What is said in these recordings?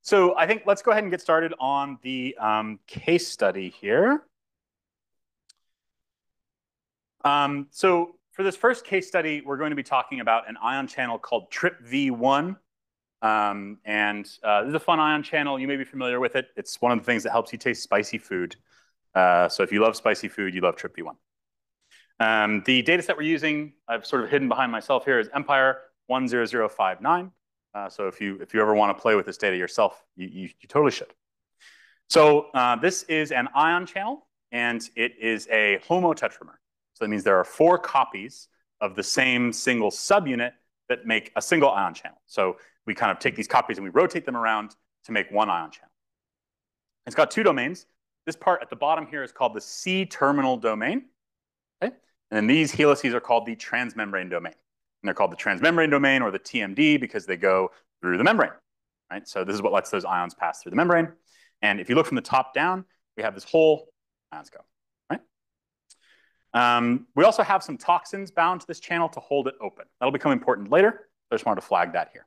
So I think let's go ahead and get started on the case study here. So for this first case study, we're going to be talking about an ion channel called TRPV1. This is a fun ion channel. You may be familiar with it. It's one of the things that helps you taste spicy food. So if you love spicy food, you love TRPV1. The data set we're using, I've sort of hidden behind myself here, is Empire 10059. So if you ever want to play with this data yourself, you totally should. So this is an ion channel, and it is a homotetramer. So that means there are 4 copies of the same single subunit that make a single ion channel. So we kind of take these copies and we rotate them around to make one ion channel. It's got 2 domains. This part at the bottom here is called the C-terminal domain. Okay? And then these helices are called the transmembrane domain. And they're called the transmembrane domain or the TMD because they go through the membrane. Right? So this is what lets those ions pass through the membrane. And if you look from the top down, we have this whole ions go. We also have some toxins bound to this channel to hold it open. That'll become important later. I just wanted to flag that here.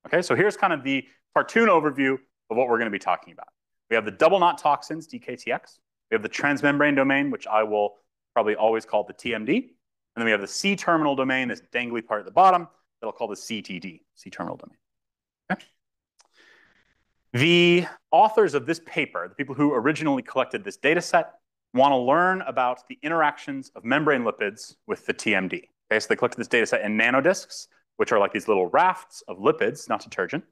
Okay, so here's kind of the cartoon overview of what we're going to be talking about. We have the double knot toxins, DKTX. We have the transmembrane domain, which I will probably always call the TMD. And then we have the C-terminal domain, this dangly part at the bottom, that I'll call the CTD, C-terminal domain. Okay. The authors of this paper, the people who originally collected this data set, want to learn about the interactions of membrane lipids with the TMD. Okay, so they collected this data set in nanodiscs, which are like these little rafts of lipids, not detergent.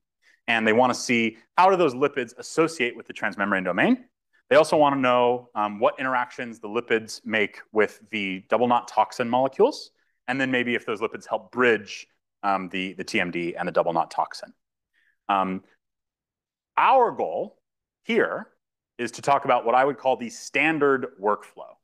And they want to see how do those lipids associate with the transmembrane domain. They also want to know what interactions the lipids make with the double knot toxin molecules, and then maybe if those lipids help bridge the TMD and the double knot toxin. Our goal here is to talk about what I would call the standard workflow.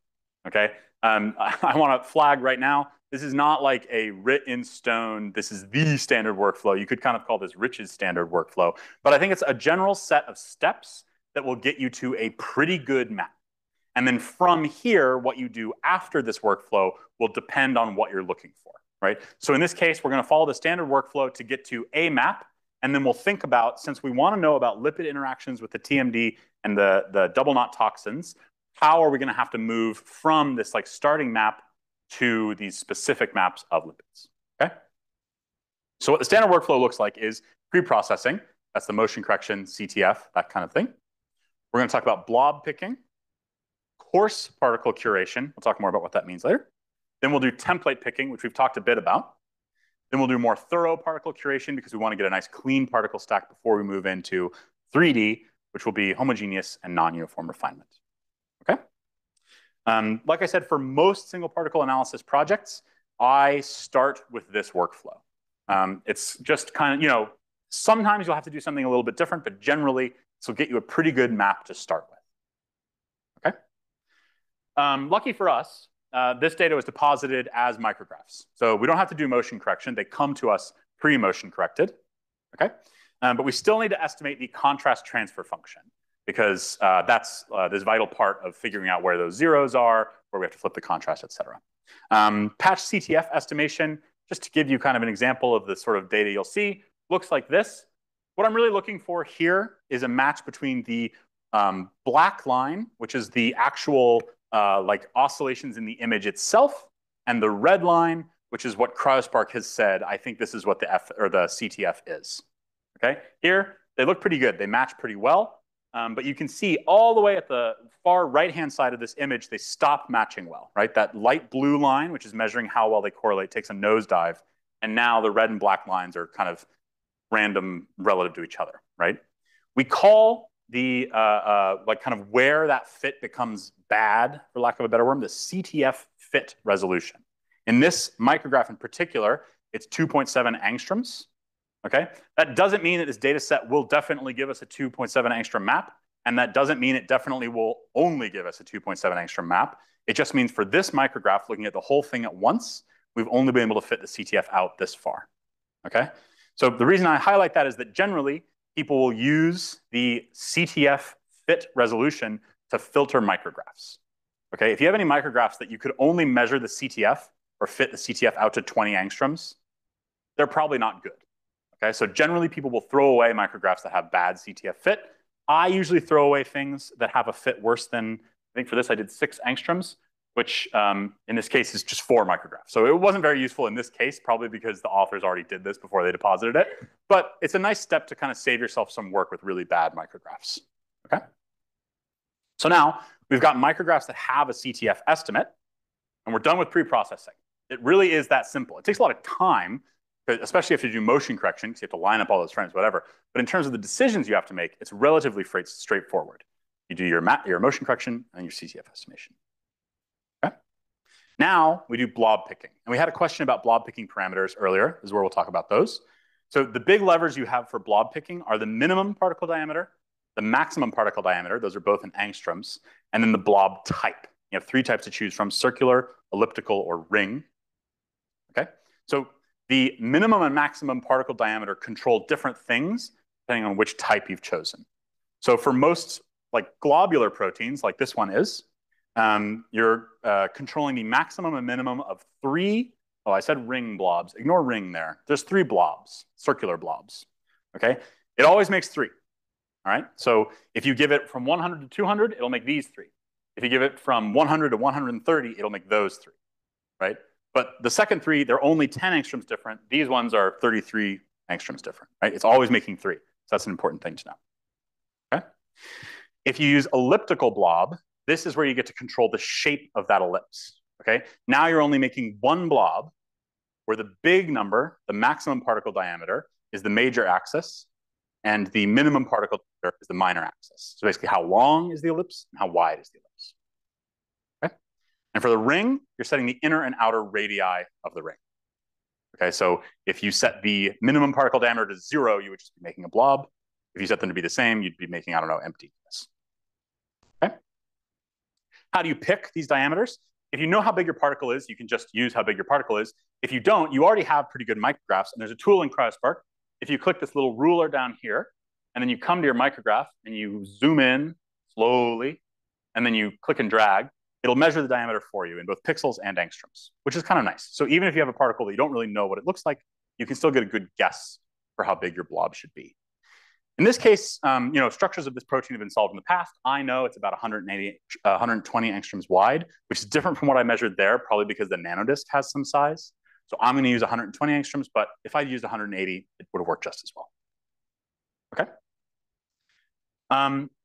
Okay, I want to flag right now, this is not like a writ in stone, this is the standard workflow. You could kind of call this Rich's standard workflow, but I think it's a general set of steps that will get you to a pretty good map. And then from here, what you do after this workflow will depend on what you're looking for, right? So in this case, we're going to follow the standard workflow to get to a map, and then we'll think about, since we want to know about lipid interactions with the TMD and the double knot toxins, how are we going to have to move from this like starting map to these specific maps of lipids, okay? So what the standard workflow looks like is preprocessing. That's the motion correction, CTF, that kind of thing. We're going to talk about blob picking, coarse particle curation. We'll talk more about what that means later. Then we'll do template picking, which we've talked a bit about. Then we'll do more thorough particle curation because we want to get a nice clean particle stack before we move into 3D, which will be homogeneous and non-uniform refinement. Okay? Like I said, for most single particle analysis projects, I start with this workflow. It's just kind of, sometimes you'll have to do something a little bit different, but generally, this will get you a pretty good map to start with. Okay? Lucky for us, this data was deposited as micrographs. So we don't have to do motion correction. They come to us pre-motion corrected. Okay? But we still need to estimate the contrast transfer function because that's this vital part of figuring out where those zeros are, where we have to flip the contrast, et cetera. Patch CTF estimation, just to give you kind of an example of the sort of data you'll see, looks like this. What I'm really looking for here is a match between the black line, which is the actual like oscillations in the image itself, and the red line, which is what CryoSPARC has said. I think this is what the CTF is. Okay, here they look pretty good. They match pretty well, but you can see all the way at the far right-hand side of this image, they stop matching well. Right, that light blue line, which is measuring how well they correlate, takes a nosedive, and now the red and black lines are kind of random relative to each other. Right, we call the like kind of where that fit becomes bad, for lack of a better word, the CTF fit resolution. In this micrograph in particular, it's 2.7 angstroms. Okay, that doesn't mean that this data set will definitely give us a 2.7 angstrom map, and that doesn't mean it definitely will only give us a 2.7 angstrom map. It just means for this micrograph, looking at the whole thing at once, we've only been able to fit the CTF out this far. Okay, so the reason I highlight that is that generally people will use the CTF fit resolution to filter micrographs. Okay, if you have any micrographs that you could only measure the CTF or fit the CTF out to 20 angstroms, they're probably not good. Okay, so generally people will throw away micrographs that have bad CTF fit. I usually throw away things that have a fit worse than, I think for this I did 6 angstroms, which in this case is just 4 micrographs. So it wasn't very useful in this case, probably because the authors already did this before they deposited it. But it's a nice step to kind of save yourself some work with really bad micrographs. Okay. So now we've got micrographs that have a CTF estimate, and we're done with pre-processing. It really is that simple. It takes a lot of time, especially if you do motion correction, because you have to line up all those frames, whatever. But in terms of the decisions you have to make, it's relatively straightforward. You do your motion correction and your CTF estimation. Okay. Now we do blob picking. And we had a question about blob picking parameters earlier. This is where we'll talk about those. So the big levers you have for blob picking are the minimum particle diameter, the maximum particle diameter, those are both in angstroms, and then the blob type. You have 3 types to choose from: circular, elliptical, or ring. Okay. So the minimum and maximum particle diameter control different things depending on which type you've chosen. So for most like globular proteins, like this one is, you're controlling the maximum and minimum of 3. Oh, I said ring blobs. Ignore ring there. There's 3 blobs, circular blobs. Okay. It always makes 3. All right. So if you give it from 100 to 200, it'll make these 3. If you give it from 100 to 130, it'll make those 3. Right. But the second 3, they're only 10 angstroms different. These ones are 33 angstroms different, right? It's always making 3. So that's an important thing to know. Okay. If you use elliptical blob, this is where you get to control the shape of that ellipse. Okay. Now you're only making 1 blob, where the big number, the maximum particle diameter, is the major axis, and the minimum particle diameter is the minor axis. So basically, how long is the ellipse and how wide is the ellipse? Okay. And for the ring, you're setting the inner and outer radii of the ring. Okay, so if you set the minimum particle diameter to 0, you would just be making a blob. If you set them to be the same, you'd be making, I don't know, emptiness. Okay. How do you pick these diameters? If you know how big your particle is, you can just use how big your particle is. If you don't, you already have pretty good micrographs, and there's a tool in CryoSPARC. If you click this little ruler down here, and then you come to your micrograph, and you zoom in slowly, and then you click and drag, it'll measure the diameter for you in both pixels and angstroms, which is kind of nice. So even if you have a particle that you don't really know what it looks like, you can still get a good guess for how big your blob should be. In this case, structures of this protein have been solved in the past. I know it's about 120 angstroms wide, which is different from what I measured there, probably because the nanodisk has some size. So I'm going to use 120 angstroms, but if I used 180, it would have worked just as well. Okay.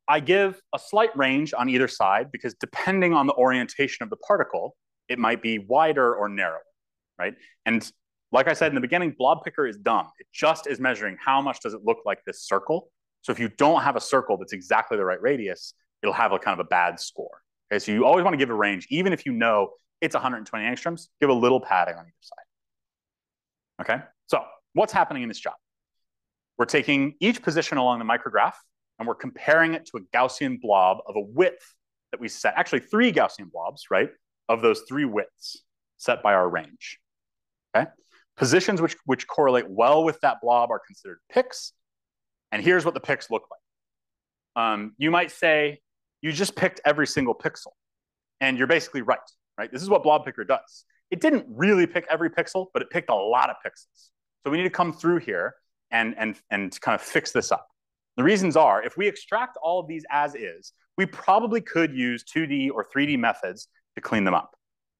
I give a slight range on either side because depending on the orientation of the particle, it might be wider or narrower, right? And like I said in the beginning, blob picker is dumb. It just is measuring how much does it look like this circle. So if you don't have a circle that's exactly the right radius, it'll have a kind of a bad score. Okay, so you always want to give a range, even if you know it's 120 angstroms, give a little padding on either side. Okay, so what's happening in this job? We're taking each position along the micrograph and we're comparing it to a Gaussian blob of a width that we set, actually 3 Gaussian blobs, right, of those 3 widths set by our range. Okay. Positions which correlate well with that blob are considered picks. And here's what the picks look like. You might say, you just picked every single pixel. And you're basically right? This is what blob picker does. It didn't really pick every pixel, but it picked a lot of pixels. So we need to come through here and kind of fix this up. The reasons are, if we extract all of these as is, we probably could use 2D or 3D methods to clean them up,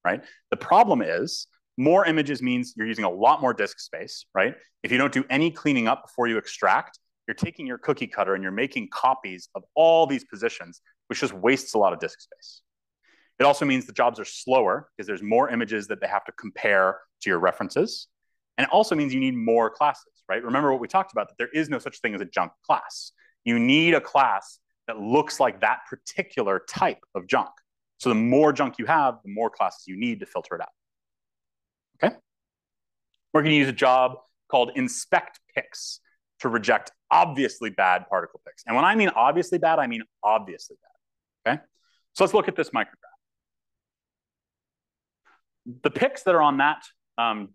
right? The problem is, more images means you're using a lot more disk space, right? If you don't do any cleaning up before you extract, you're taking your cookie cutter and you're making copies of all these positions, which just wastes a lot of disk space. It also means the jobs are slower because there's more images that they have to compare to your references. And it also means you need more classes, right? Remember what we talked about, that there is no such thing as a junk class. You need a class that looks like that particular type of junk. So the more junk you have, the more classes you need to filter it out. Okay. We're going to use a job called inspect picks to reject obviously bad particle picks. And when I mean obviously bad, I mean obviously bad. Okay. So let's look at this micrograph. The picks that are on that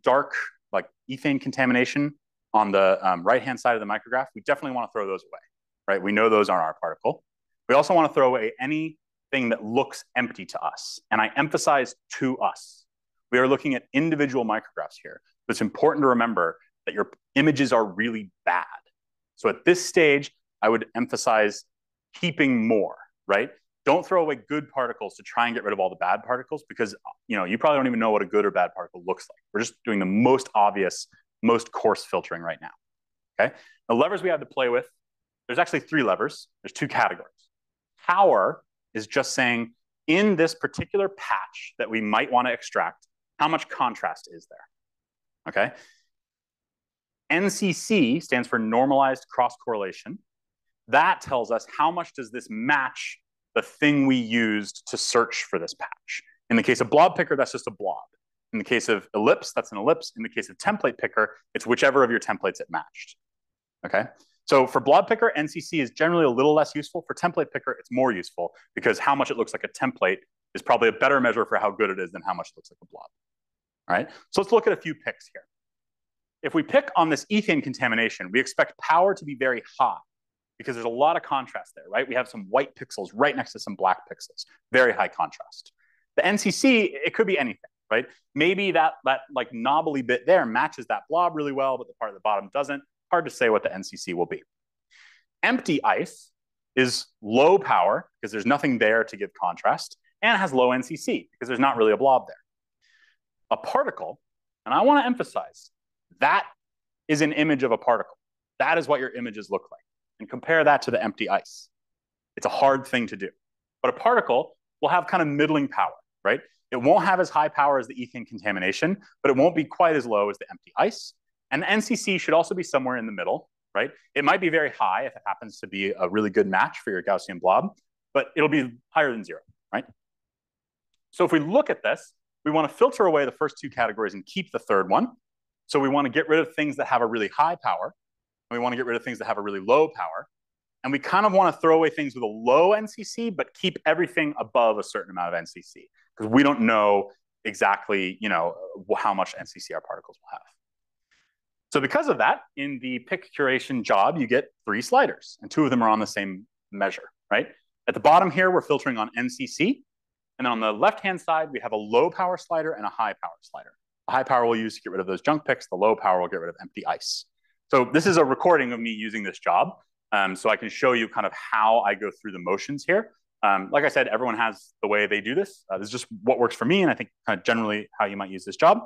dark, like ethane contamination on the right-hand side of the micrograph, we definitely want to throw those away, right? We know those aren't our particle. We also want to throw away anything that looks empty to us. And I emphasize to us. We are looking at individual micrographs here. So it's important to remember that your images are really bad. So at this stage, I would emphasize keeping more, right? Don't throw away good particles to try and get rid of all the bad particles, because you probably don't even know what a good or bad particle looks like. We're just doing the most obvious, most coarse filtering right now. Okay. The levers we have to play with, there's actually 3 levers. There's 2 categories. Power is just saying, in this particular patch that we might want to extract, how much contrast is there? Okay. NCC stands for normalized cross correlation. That tells us how much does this match the thing we used to search for this patch. In the case of blob picker, that's just a blob. In the case of ellipse, that's an ellipse. In the case of template picker, it's whichever of your templates it matched. Okay. So for blob picker, NCC is generally a little less useful. For template picker, it's more useful, because how much it looks like a template is probably a better measure for how good it is than how much it looks like a blob. All right. So let's look at a few picks here. If we pick on this ethane contamination, we expect power to be very high, because there's a lot of contrast there, right? We have some white pixels right next to some black pixels, very high contrast. The NCC, it could be anything, right? Maybe that like knobbly bit there matches that blob really well, but the part at the bottom doesn't. Hard to say what the NCC will be. Empty ice is low power, because there's nothing there to give contrast, and it has low NCC, because there's not really a blob there. A particle, and I want to emphasize, that is an image of a particle. That is what your images look like. And compare that to the empty ice. It's a hard thing to do. But a particle will have kind of middling power, right? It won't have as high power as the ethane contamination, but it won't be quite as low as the empty ice. And the NCC should also be somewhere in the middle, right? It might be very high if it happens to be a really good match for your Gaussian blob, but it'll be higher than 0, right? So if we look at this, we want to filter away the first 2 categories and keep the third one. So we want to get rid of things that have a really high power, and we want to get rid of things that have a really low power. And we kind of want to throw away things with a low NCC, but keep everything above a certain amount of NCC, because we don't know exactly, how much NCC our particles will have. So because of that, in the pick curation job, you get 3 sliders, and 2 of them are on the same measure, right? At the bottom here, we're filtering on NCC. And then on the left-hand side, we have a low power slider and a high power slider. The high power we'll use to get rid of those junk picks. The low power will get rid of empty ice. So this is a recording of me using this job. So I can show you kind of how I go through the motions here. Like I said, everyone has the way they do this. This is just what works for me, and I think kind of generally how you might use this job.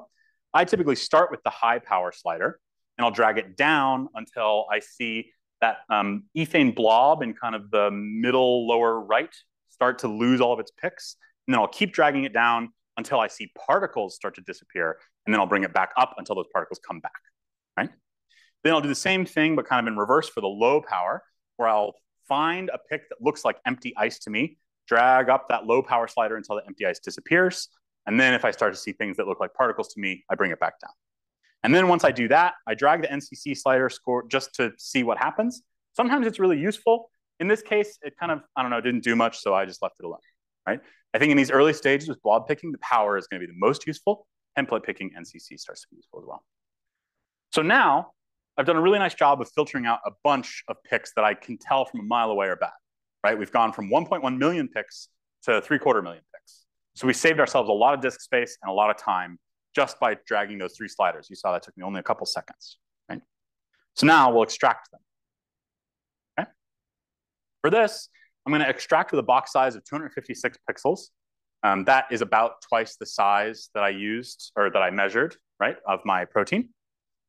I typically start with the high power slider, and I'll drag it down until I see that ethane blob in kind of the middle lower right start to lose all of its picks. And then I'll keep dragging it down until I see particles start to disappear, and then I'll bring it back up until those particles come back, right? Then I'll do the same thing, but kind of in reverse for the low power, where I'll find a pick that looks like empty ice to me, drag up that low power slider until the empty ice disappears. And then if I start to see things that look like particles to me, I bring it back down. And then once I do that, I drag the NCC slider score just to see what happens. Sometimes it's really useful. In this case, it kind of, I don't know, didn't do much, so I just left it alone, right? I think in these early stages with blob picking, the power is going to be the most useful. Template picking, NCC starts to be useful as well. So now I've done a really nice job of filtering out a bunch of picks that I can tell from a mile away are bad, right? We've gone from 1.1 million picks to 750 million picks. So we saved ourselves a lot of disk space and a lot of time just by dragging those 3 sliders. You saw that took me only a couple seconds, right? So now we'll extract them, okay? For this, I'm going to extract with a box size of 256 pixels. That is about twice the size that I used, or that I measured, right, of my protein.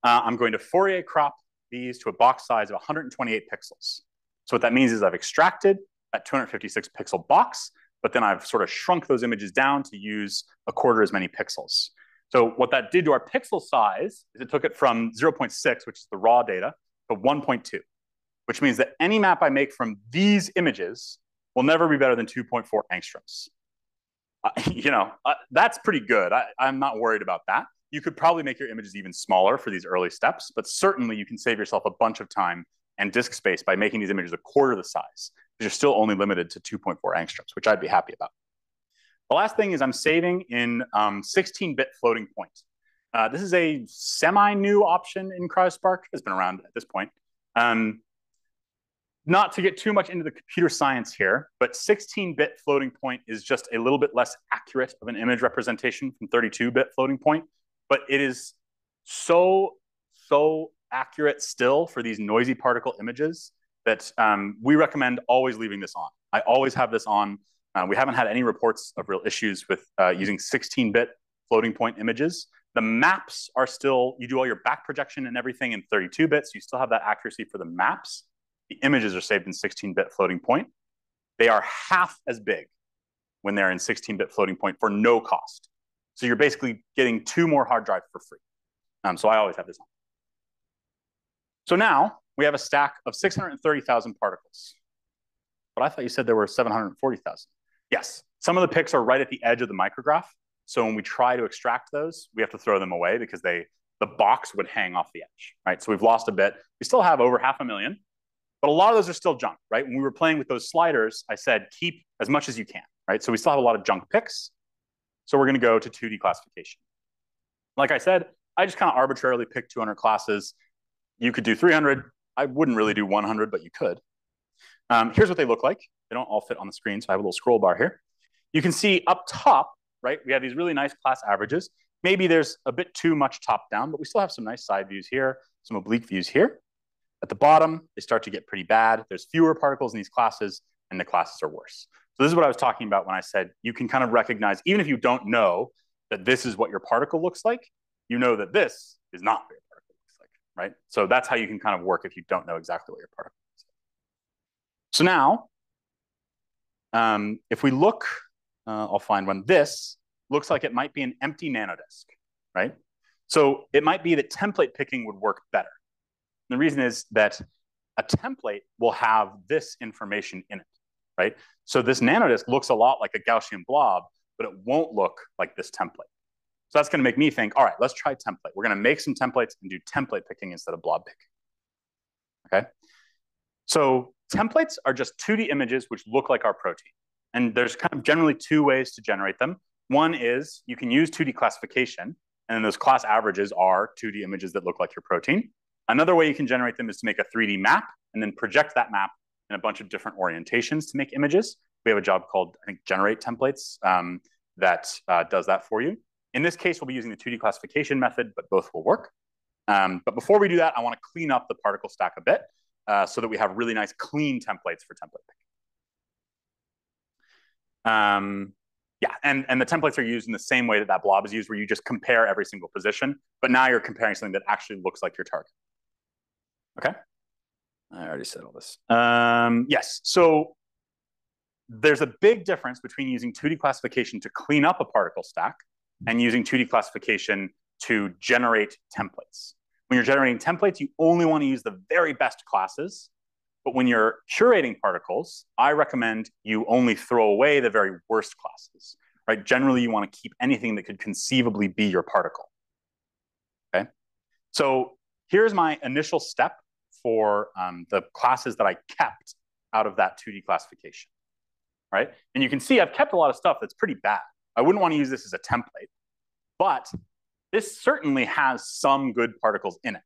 I'm going to Fourier crop these to a box size of 128 pixels. So what that means is I've extracted that 256 pixel box, but then I've sort of shrunk those images down to use a quarter as many pixels. So what that did to our pixel size is it took it from 0.6, which is the raw data, to 1.2, which means that any map I make from these images will never be better than 2.4 angstroms. That's pretty good. I'm not worried about that. You could probably make your images even smaller for these early steps, but certainly you can save yourself a bunch of time and disk space by making these images a quarter the size, because you're still only limited to 2.4 angstroms, which I'd be happy about. The last thing is I'm saving in 16-bit floating point. This is a semi-new option in CryoSPARC. It's been around at this point. Not to get too much into the computer science here, but 16-bit floating point is just a little bit less accurate of an image representation from 32-bit floating point, but it is so accurate still for these noisy particle images that we recommend always leaving this on. I always have this on. We haven't had any reports of real issues with using 16-bit floating point images. The maps are still, you do all your back projection and everything in 32 bits. You still have that accuracy for the maps. The images are saved in 16-bit floating point. They are half as big when they're in 16-bit floating point for no cost. So you're basically getting 2 more hard drives for free. So I always have this on. So now we have a stack of 630,000 particles. But I thought you said there were 740,000. Yes, some of the picks are right at the edge of the micrograph. So when we try to extract those, we have to throw them away because the box would hang off the edge, right? So we've lost a bit. We still have over 500,000, but a lot of those are still junk, right? When we were playing with those sliders, I said, keep as much as you can, right? So we still have a lot of junk picks. So we're gonna go to 2D classification. Like I said, I just kind of arbitrarily picked 200 classes. You could do 300. I wouldn't really do 100, but you could. Here's what they look like. They don't all fit on the screen, so I have a little scroll bar here. You can see up top, right, we have these really nice class averages. Maybe there's a bit too much top down, but we still have some nice side views here, some oblique views here. At the bottom, they start to get pretty bad. There's fewer particles in these classes, and the classes are worse. So this is what I was talking about when I said you can kind of recognize, even if you don't know that this is what your particle looks like, you know that this is not what your particle looks like, right? So that's how you can kind of work if you don't know exactly what your particle looks like. So now, if we look, I'll find one. This looks like it might be an empty nanodisk, right? So it might be that template picking would work better. And the reason is that a template will have this information in it, right? So this nanodisk looks a lot like a Gaussian blob, but it won't look like this template. So that's going to make me think, all right, let's try template. We're going to make some templates and do template picking instead of blob picking. Okay. So templates are just 2D images which look like our protein. And there's kind of generally 2 ways to generate them. One is you can use 2D classification, and then those class averages are 2D images that look like your protein. Another way you can generate them is to make a 3D map and then project that map in a bunch of different orientations to make images. We have a job called, I think, Generate Templates that does that for you. In this case, we'll be using the 2D classification method, but both will work. But before we do that, I want to clean up the particle stack a bit so that we have really nice, clean templates for template picking. Yeah, and the templates are used in the same way that that blob is used, where you just compare every single position, but now you're comparing something that actually looks like your target. Okay, I already said all this. Yes, so there's a big difference between using 2D classification to clean up a particle stack and using 2D classification to generate templates. When you're generating templates, you only want to use the very best classes. But when you're curating particles, I recommend you only throw away the very worst classes, right? Generally, you want to keep anything that could conceivably be your particle. Okay. So here's my initial step for the classes that I kept out of that 2D classification, right? And you can see I've kept a lot of stuff that's pretty bad. I wouldn't want to use this as a template, but this certainly has some good particles in it.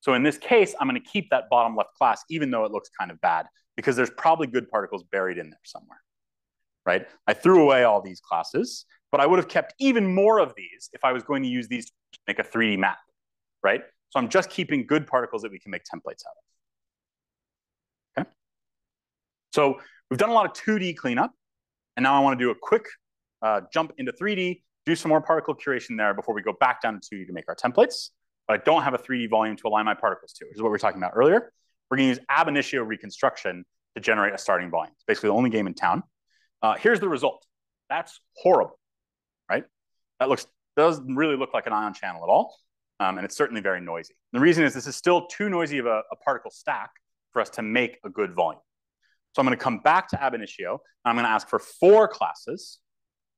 So in this case, I'm going to keep that bottom left class, even though it looks kind of bad, because there's probably good particles buried in there somewhere, right? I threw away all these classes, but I would have kept even more of these if I was going to use these to make a 3D map, right? So I'm just keeping good particles that we can make templates out of. Okay. So we've done a lot of 2D cleanup, and now I want to do a quick jump into 3D, do some more particle curation there before we go back down to 2D to make our templates. But I don't have a 3D volume to align my particles to, which is what we were talking about earlier. We're going to use ab initio reconstruction to generate a starting volume. It's basically the only game in town. Here's the result. That's horrible, right? That doesn't really look like an ion channel at all, and it's certainly very noisy. The reason is this is still too noisy of a particle stack for us to make a good volume. So I'm going to come back to ab initio, and I'm going to ask for 4 classes,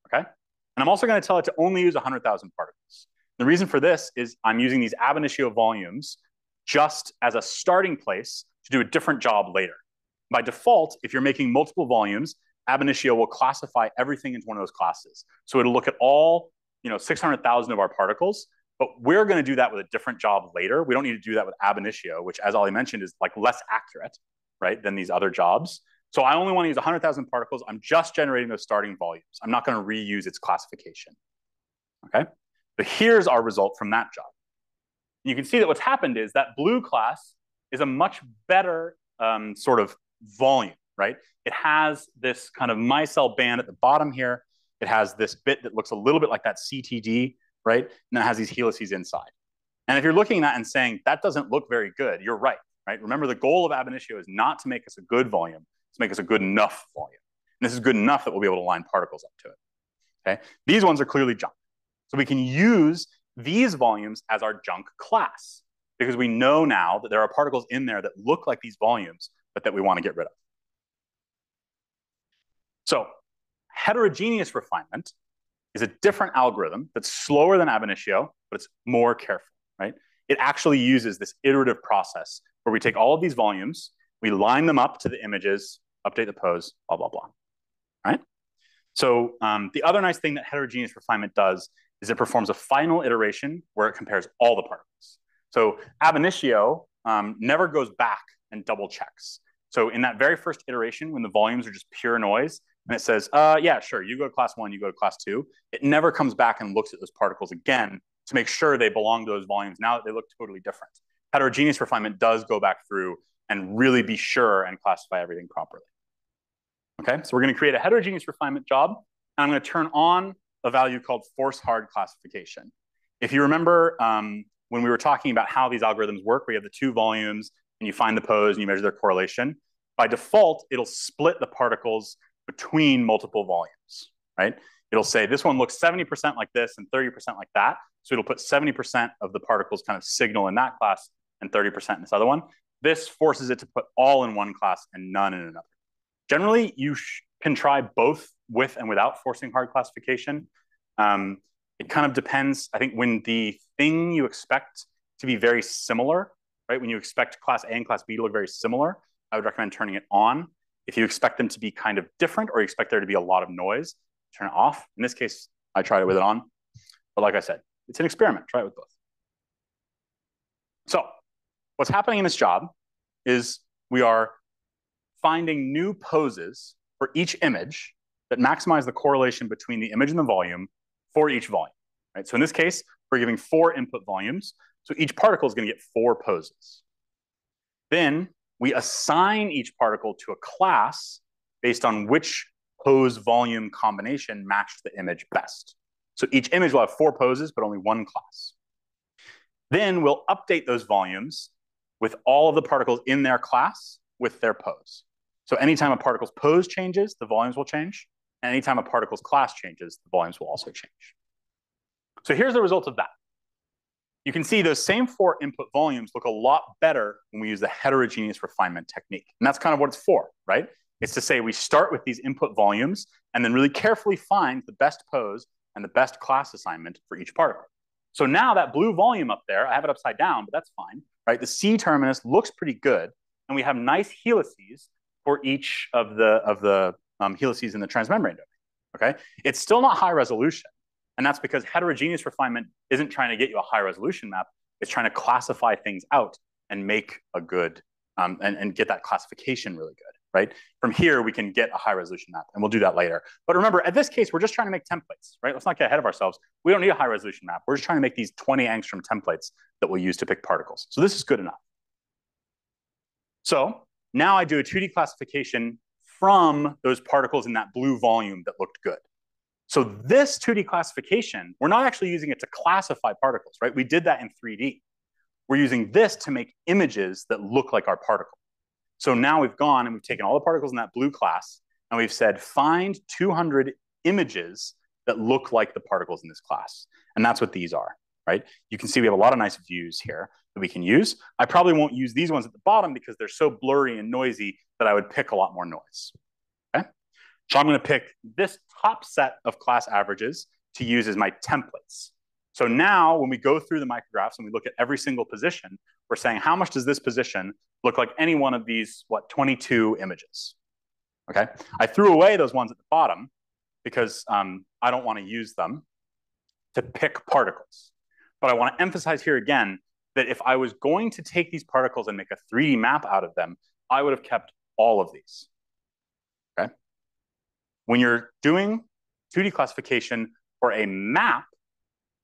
okay? And I'm also going to tell it to only use 100,000 particles. The reason for this is I'm using these ab initio volumes just as a starting place to do a different job later. By default, if you're making multiple volumes, ab initio will classify everything into one of those classes. So it'll look at all 600,000 of our particles, but we're going to do that with a different job later. We don't need to do that with ab initio, which, as Ollie mentioned, is like less accurate, right, than these other jobs. So I only want to use 100,000 particles. I'm just generating those starting volumes. I'm not going to reuse its classification, okay? But here's our result from that job. And you can see that what's happened is that blue class is a much better sort of volume, right? It has this kind of micelle band at the bottom here. It has this bit that looks a little bit like that CTD, right? And it has these helices inside. And if you're looking at that and saying, that doesn't look very good, you're right, right? Remember, the goal of ab initio is not to make us a good volume, it's to make us a good enough volume. And this is good enough that we'll be able to line particles up to it, okay? These ones are clearly junk. So we can use these volumes as our junk class because we know now that there are particles in there that look like these volumes, but that we want to get rid of. So heterogeneous refinement is a different algorithm that's slower than ab initio, but it's more careful, right? It actually uses this iterative process where we take all of these volumes, we line them up to the images, update the pose, blah, blah, blah, right? So the other nice thing that heterogeneous refinement does is it performs a final iteration where it compares all the particles. So ab initio never goes back and double checks. So in that very first iteration, when the volumes are just pure noise, and it says, yeah, sure, you go to class 1, you go to class 2, it never comes back and looks at those particles again to make sure they belong to those volumes now that they look totally different. Heterogeneous refinement does go back through and really be sure and classify everything properly. Okay, so we're going to create a heterogeneous refinement job, and I'm going to turn on a value called force hard classification. If you remember when we were talking about how these algorithms work, we have the two volumes, and you find the pose, and you measure their correlation. By default, it'll split the particles between multiple volumes, right? It'll say this one looks 70% like this and 30% like that. So it'll put 70% of the particles kind of signal in that class and 30% in this other one. This forces it to put all in one class and none in another. Generally, you can try both with and without forcing hard classification. It kind of depends. I think when the thing you expect to be very similar, right? When you expect class A and class B to look very similar, I would recommend turning it on. If you expect them to be kind of different or you expect there to be a lot of noise, turn it off. In this case, I tried it with it on. But like I said, it's an experiment. Try it with both. So what's happening in this job is we are finding new poses for each image that maximize the correlation between the image and the volume for each volume, right? So in this case, we're giving 4 input volumes. So each particle is going to get 4 poses. Then we assign each particle to a class based on which pose volume combination matched the image best. So each image will have 4 poses, but only 1 class. Then we'll update those volumes with all of the particles in their class with their pose. So anytime a particle's pose changes, the volumes will change. And anytime a particle's class changes, the volumes will also change. So here's the result of that. You can see those same 4 input volumes look a lot better when we use the heterogeneous refinement technique. And that's kind of what it's for, right? It's to say we start with these input volumes and then really carefully find the best pose and the best class assignment for each particle. So now that blue volume up there, I have it upside down, but that's fine, right? The C terminus looks pretty good, and we have nice helices for each of the helices in the transmembrane domain, okay? It's still not high resolution, and that's because heterogeneous refinement isn't trying to get you a high resolution map. It's trying to classify things out and make a good, and get that classification really good, right? From here, we can get a high resolution map, and we'll do that later. But remember, at this case, we're just trying to make templates, right? Let's not get ahead of ourselves. We don't need a high resolution map. We're just trying to make these 20 angstrom templates that we'll use to pick particles. So this is good enough. So now I do a 2D classification from those particles in that blue volume that looked good. So this 2D classification, we're not actually using it to classify particles, right? We did that in 3D. We're using this to make images that look like our particle. So now we've gone and we've taken all the particles in that blue class and we've said, find 200 images that look like the particles in this class. And that's what these are, right? You can see we have a lot of nice views here that we can use. I probably won't use these ones at the bottom because they're so blurry and noisy that I would pick a lot more noise, okay? So I'm going to pick this top set of class averages to use as my templates. So now when we go through the micrographs and we look at every single position, we're saying how much does this position look like any one of these, 22 images, okay? I threw away those ones at the bottom because I don't want to use them to pick particles. But I want to emphasize here again that if I was going to take these particles and make a 3D map out of them, I would have kept all of these, okay? When you're doing 2D classification for a map,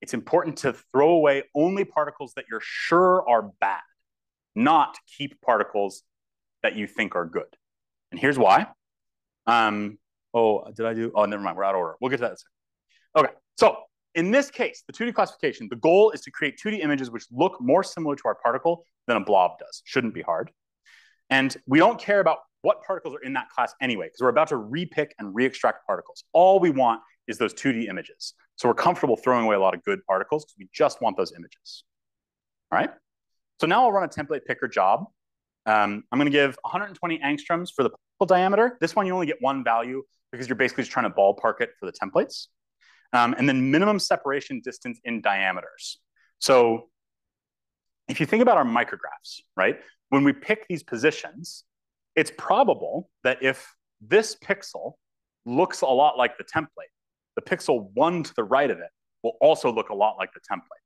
it's important to throw away only particles that you're sure are bad, not keep particles that you think are good. And here's why. Oh, never mind, we're out of order. We'll get to that in a second. Okay, so in this case, the 2D classification, the goal is to create 2D images which look more similar to our particle than a blob does. Shouldn't be hard. And we don't care about what particles are in that class anyway, because we're about to repick and re-extract particles. All we want is those 2D images. So we're comfortable throwing away a lot of good particles because we just want those images. All right? So now I'll run a template picker job. I'm going to give 120 angstroms for the particle diameter. This one, you only get one value because you're basically just trying to ballpark it for the templates. And then minimum separation distance in diameters. So if you think about our micrographs, right? When we pick these positions, it's probable that if this pixel looks a lot like the template, the pixel 1 to the right of it will also look a lot like the template.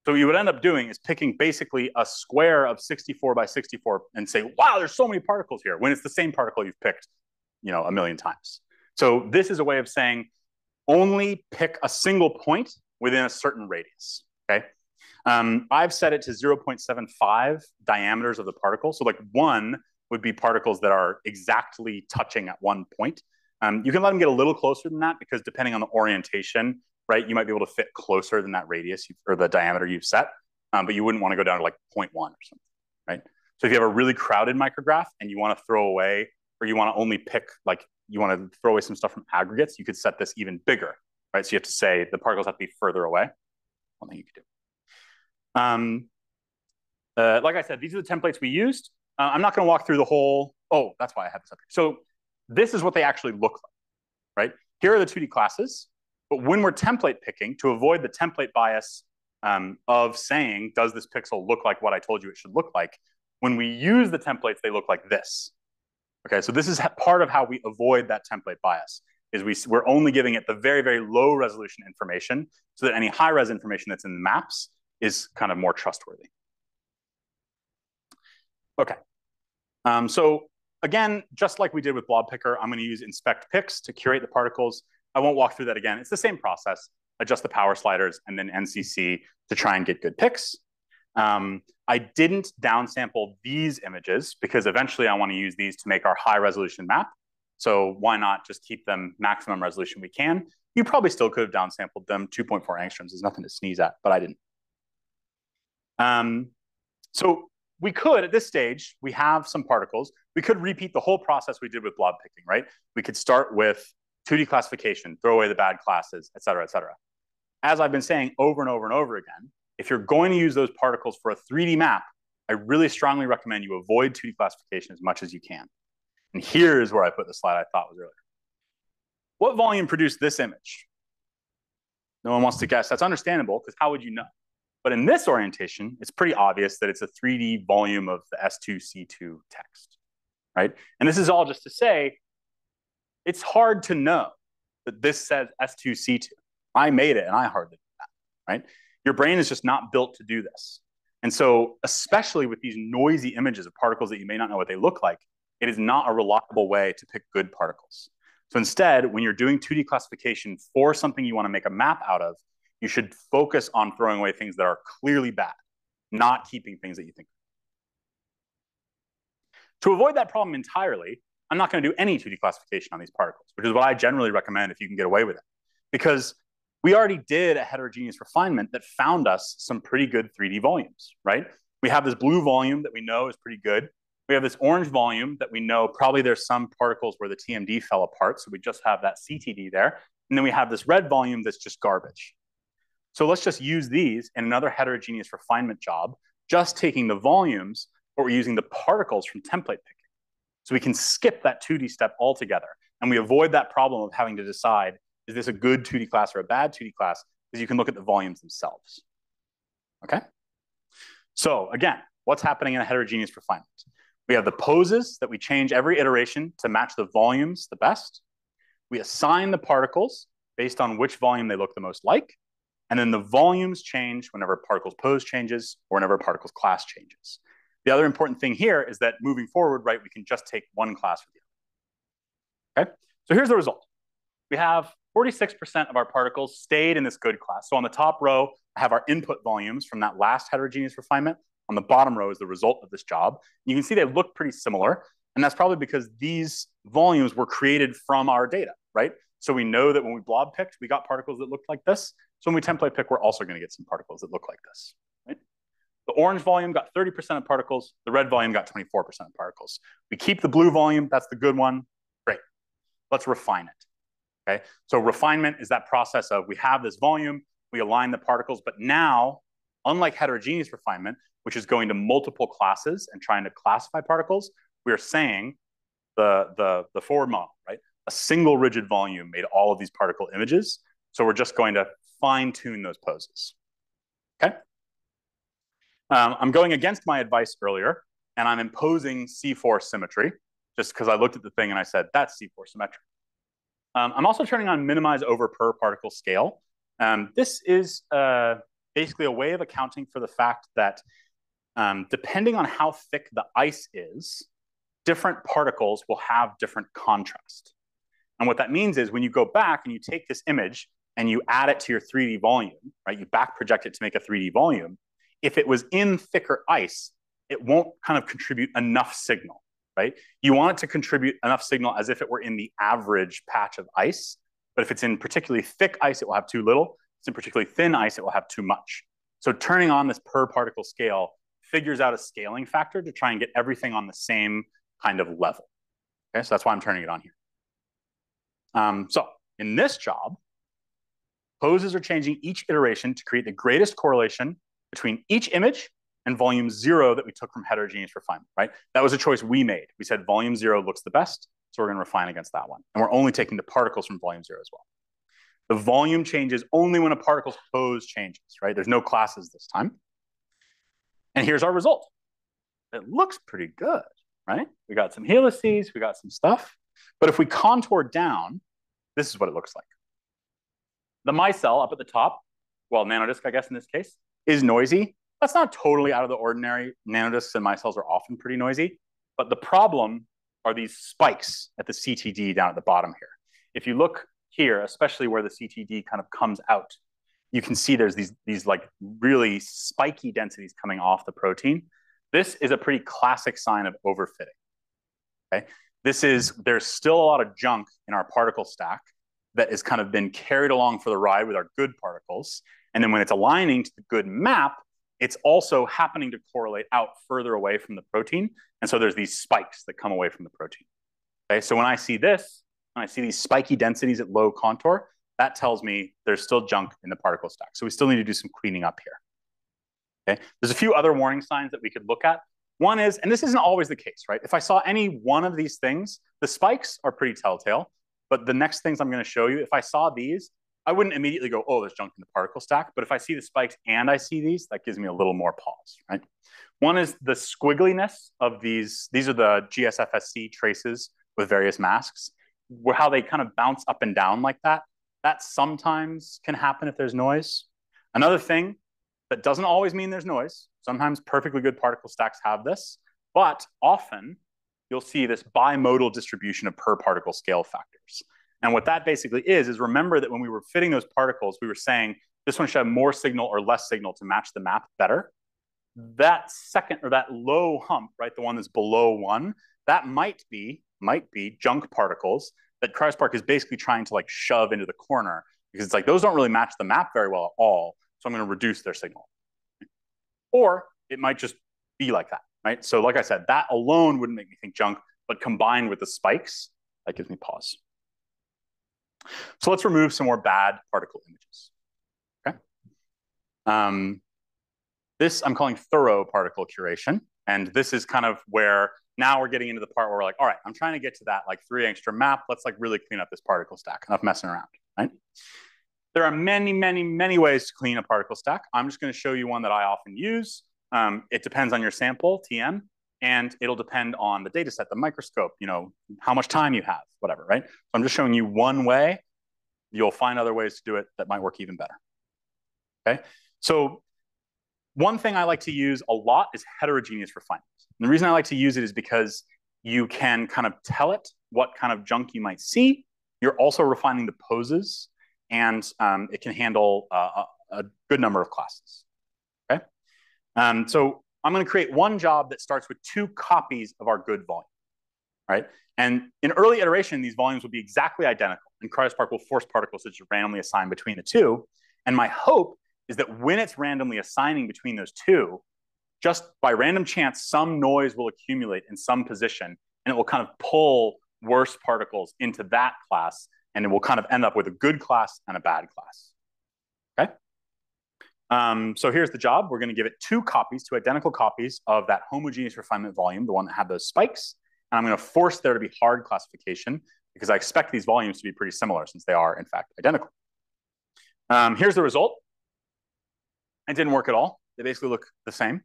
So what you would end up doing is picking basically a square of 64 by 64 and say, wow, there's so many particles here, when it's the same particle you've picked, a million times. So this is a way of saying only pick a single point within a certain radius, okay? I've set it to 0.75 diameters of the particle. So like 1 would be particles that are exactly touching at 1 point. You can let them get a little closer than that because depending on the orientation, right, you might be able to fit closer than that radius or the diameter you've set, but you wouldn't want to go down to like 0.1 or something, right? So if you have a really crowded micrograph and you want to throw away, or you want to only pick, like you want to throw away some stuff from aggregates, you could set this even bigger, right? So you have to say the particles have to be further away. One thing you could do. Like I said, these are the templates we used. I'm not going to walk through the whole, oh, that's why I have this up here. So this is what they actually look like, right? Here are the 2D classes, but when we're template picking, to avoid the template bias of saying, does this pixel look like what I told you it should look like? When we use the templates, they look like this. Okay, so this is part of how we avoid that template bias, is we're only giving it the very, very low resolution information so that any high res information that's in the maps is kind of more trustworthy. Okay, so again, just like we did with Blob Picker, I'm going to use inspect picks to curate the particles. I won't walk through that again. It's the same process, adjust the power sliders and then NCC to try and get good picks. I didn't downsample these images because eventually I want to use these to make our high resolution map. So why not just keep them maximum resolution we can? You probably still could have downsampled them. 2.4 angstroms is nothing to sneeze at, but I didn't. So we could, at this stage, we have some particles. We could repeat the whole process we did with blob picking, right? We could start with 2D classification, throw away the bad classes, et cetera, et cetera. As I've been saying over and over and over again, if you're going to use those particles for a 3D map, I really strongly recommend you avoid 2D classification as much as you can. And here's where I put the slide I thought was earlier. What volume produced this image? No one wants to guess. That's understandable, because how would you know? But in this orientation, it's pretty obvious that it's a 3D volume of the S2C2 text, right? And this is all just to say, it's hard to know that this says S2C2. I made it and I hardly did that, right? Your brain is just not built to do this. And so, especially with these noisy images of particles that you may not know what they look like, it is not a reliable way to pick good particles. So instead, when you're doing 2D classification for something you want to make a map out of, you should focus on throwing away things that are clearly bad, not keeping things that you think. To avoid that problem entirely, I'm not going to do any 2D classification on these particles, which is what I generally recommend if you can get away with it. Because we already did a heterogeneous refinement that found us some pretty good 3D volumes, right? We have this blue volume that we know is pretty good. We have this orange volume that we know probably there's some particles where the TMD fell apart, so we just have that CTD there. And then we have this red volume that's just garbage. So let's just use these in another heterogeneous refinement job, just taking the volumes, but we're using the particles from template picking. So we can skip that 2D step altogether, and we avoid that problem of having to decide, is this a good 2D class or a bad 2D class? Because you can look at the volumes themselves. Okay? So again, what's happening in a heterogeneous refinement? We have the poses that we change every iteration to match the volumes the best. We assign the particles based on which volume they look the most like. And then the volumes change whenever particles pose changes or whenever particles class changes. The other important thing here is that moving forward, right, we can just take one class for the other. Okay? So here's the result. We have 46% of our particles stayed in this good class. So on the top row, I have our input volumes from that last heterogeneous refinement. On the bottom row is the result of this job. You can see they look pretty similar. And that's probably because these volumes were created from our data, right? So we know that when we blob picked, we got particles that looked like this. So when we template pick, we're also going to get some particles that look like this, right? The orange volume got 30% of particles. The red volume got 24% of particles. We keep the blue volume. That's the good one. Great. Let's refine it. Okay. So refinement is that process of we have this volume, we align the particles, but now, unlike heterogeneous refinement, which is going to multiple classes and trying to classify particles, we are saying the forward model, right? A single rigid volume made all of these particle images. So we're just going to fine tune those poses. Okay. I'm going against my advice earlier, and I'm imposing C4 symmetry just because I looked at the thing and I said, that's C4 symmetry. I'm also turning on minimize over per particle scale. This is basically a way of accounting for the fact that depending on how thick the ice is, different particles will have different contrast. And what that means is when you go back and you take this image and you add it to your 3D volume, right? You back project it to make a 3D volume. If it was in thicker ice, it won't kind of contribute enough signal, right? You want it to contribute enough signal as if it were in the average patch of ice. But if it's in particularly thick ice, it will have too little. If it's in particularly thin ice, it will have too much. So turning on this per particle scale figures out a scaling factor to try and get everything on the same kind of level. Okay, so that's why I'm turning it on here. So in this job, poses are changing each iteration to create the greatest correlation between each image and volume 0 that we took from heterogeneous refinement, right? That was a choice we made. We said volume 0 looks the best, so we're going to refine against that one. And we're only taking the particles from volume 0 as well. The volume changes only when a particle's pose changes, right? There's no classes this time. And here's our result. It looks pretty good, right? We got some helices, we got some stuff. But if we contour down, this is what it looks like. The micelle up at the top, well, nanodisk, I guess in this case, is noisy. That's not totally out of the ordinary. Nanodisks and micelles are often pretty noisy. But the problem are these spikes at the CTD down at the bottom here. If you look here, especially where the CTD kind of comes out, you can see there's these like really spiky densities coming off the protein. This is a pretty classic sign of overfitting. Okay, there's still a lot of junk in our particle stack that has kind of been carried along for the ride with our good particles. And then when it's aligning to the good map, it's also happening to correlate out further away from the protein. And so there's these spikes that come away from the protein. Okay, so when I see this, when I see these spiky densities at low contour, that tells me there's still junk in the particle stack. So we still need to do some cleaning up here. Okay, there's a few other warning signs that we could look at. One is, and this isn't always the case, right? If I saw any one of these things, the spikes are pretty telltale, but the next things I'm going to show you, if I saw these, I wouldn't immediately go, oh, there's junk in the particle stack. But if I see the spikes and I see these, that gives me a little more pause, right? One is the squiggliness of these. These are the GSFSC traces with various masks, where how they kind of bounce up and down like that. That sometimes can happen if there's noise. Another thing that doesn't always mean there's noise. Sometimes perfectly good particle stacks have this, but often you'll see this bimodal distribution of per particle scale factors. And what that basically is remember that when we were fitting those particles, we were saying this one should have more signal or less signal to match the map better. That second, or that low hump, right, the one that's below 1, that might be junk particles that CryoSPARC is basically trying to like shove into the corner, because it's like those don't really match the map very well at all. So I'm going to reduce their signal. Or it might just be like that, right? So like I said, that alone wouldn't make me think junk, but combined with the spikes, that gives me pause. So let's remove some more bad particle images. Okay. This I'm calling thorough particle curation. And this is kind of where now we're getting into the part where we're like, all right, I'm trying to get to that like 3 angstrom map. Let's like really clean up this particle stack. Enough messing around, right? There are many, many, many ways to clean a particle stack. I'm just going to show you one that I often use. It depends on your sample, TM, and it'll depend on the data set, the microscope, you know, how much time you have, whatever, right? So I'm just showing you one way. You'll find other ways to do it that might work even better. Okay, so one thing I like to use a lot is heterogeneous refinement. And the reason I like to use it is because you can kind of tell it what kind of junk you might see, You're also refining the poses, and it can handle a good number of classes. Okay. So I'm going to create one job that starts with 2 copies of our good volume, right? And in early iteration, these volumes will be exactly identical, and CryoSPARC will force particles to just randomly assign between the 2. And my hope is that when it's randomly assigning between those 2, just by random chance, some noise will accumulate in some position, and it will kind of pull worse particles into that class, and it will kind of end up with a good class and a bad class. Okay? So here's the job. We're going to give it 2 identical copies of that homogeneous refinement volume, the one that had those spikes. And I'm going to force there to be hard classification because I expect these volumes to be pretty similar since they are, in fact, identical. Here's the result. It didn't work at all. They basically look the same,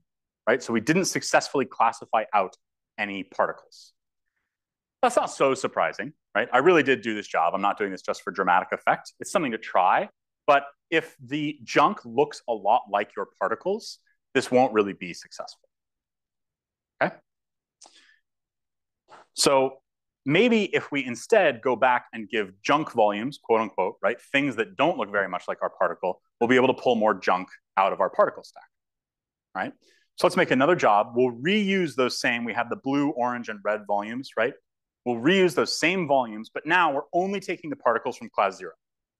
right? So we didn't successfully classify out any particles. That's not so surprising, right? I really did do this job. I'm not doing this just for dramatic effect. It's something to try. But if the junk looks a lot like your particles, this won't really be successful. Okay? So maybe if we instead go back and give junk volumes, quote unquote, right, things that don't look very much like our particle, we'll be able to pull more junk out of our particle stack, right? So let's make another job. We'll reuse those same, we have the blue, orange, and red volumes, right? We'll reuse those same volumes, but now we're only taking the particles from class 0.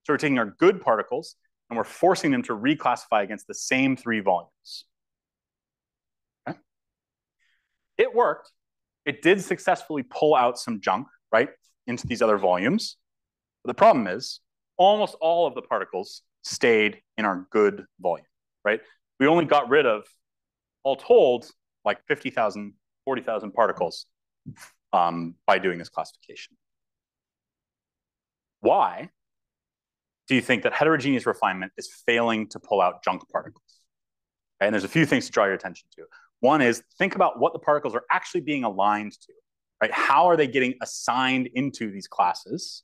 So we're taking our good particles and we're forcing them to reclassify against the same 3 volumes. Okay? It worked. It did successfully pull out some junk, right, into these other volumes. But the problem is almost all of the particles stayed in our good volume, right? We only got rid of, all told, like 50,000, 40,000 particles by doing this classification. Why do you think that heterogeneous refinement is failing to pull out junk particles? Okay, and there's a few things to draw your attention to. One is think about what the particles are actually being aligned to, right? How are they getting assigned into these classes?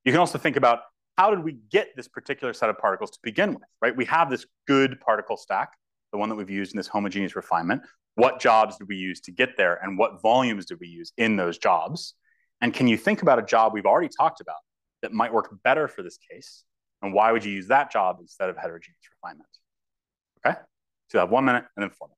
You can also think about how did we get this particular set of particles to begin with, right? We have this good particle stack, the one that we've used in this homogeneous refinement. What jobs did we use to get there, and what volumes did we use in those jobs? And can you think about a job we've already talked about that might work better for this case? And why would you use that job instead of heterogeneous refinement? Okay, so you have 1 minute and then 4 minutes.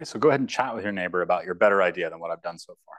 Okay, so go ahead and chat with your neighbor about your better idea than what I've done so far.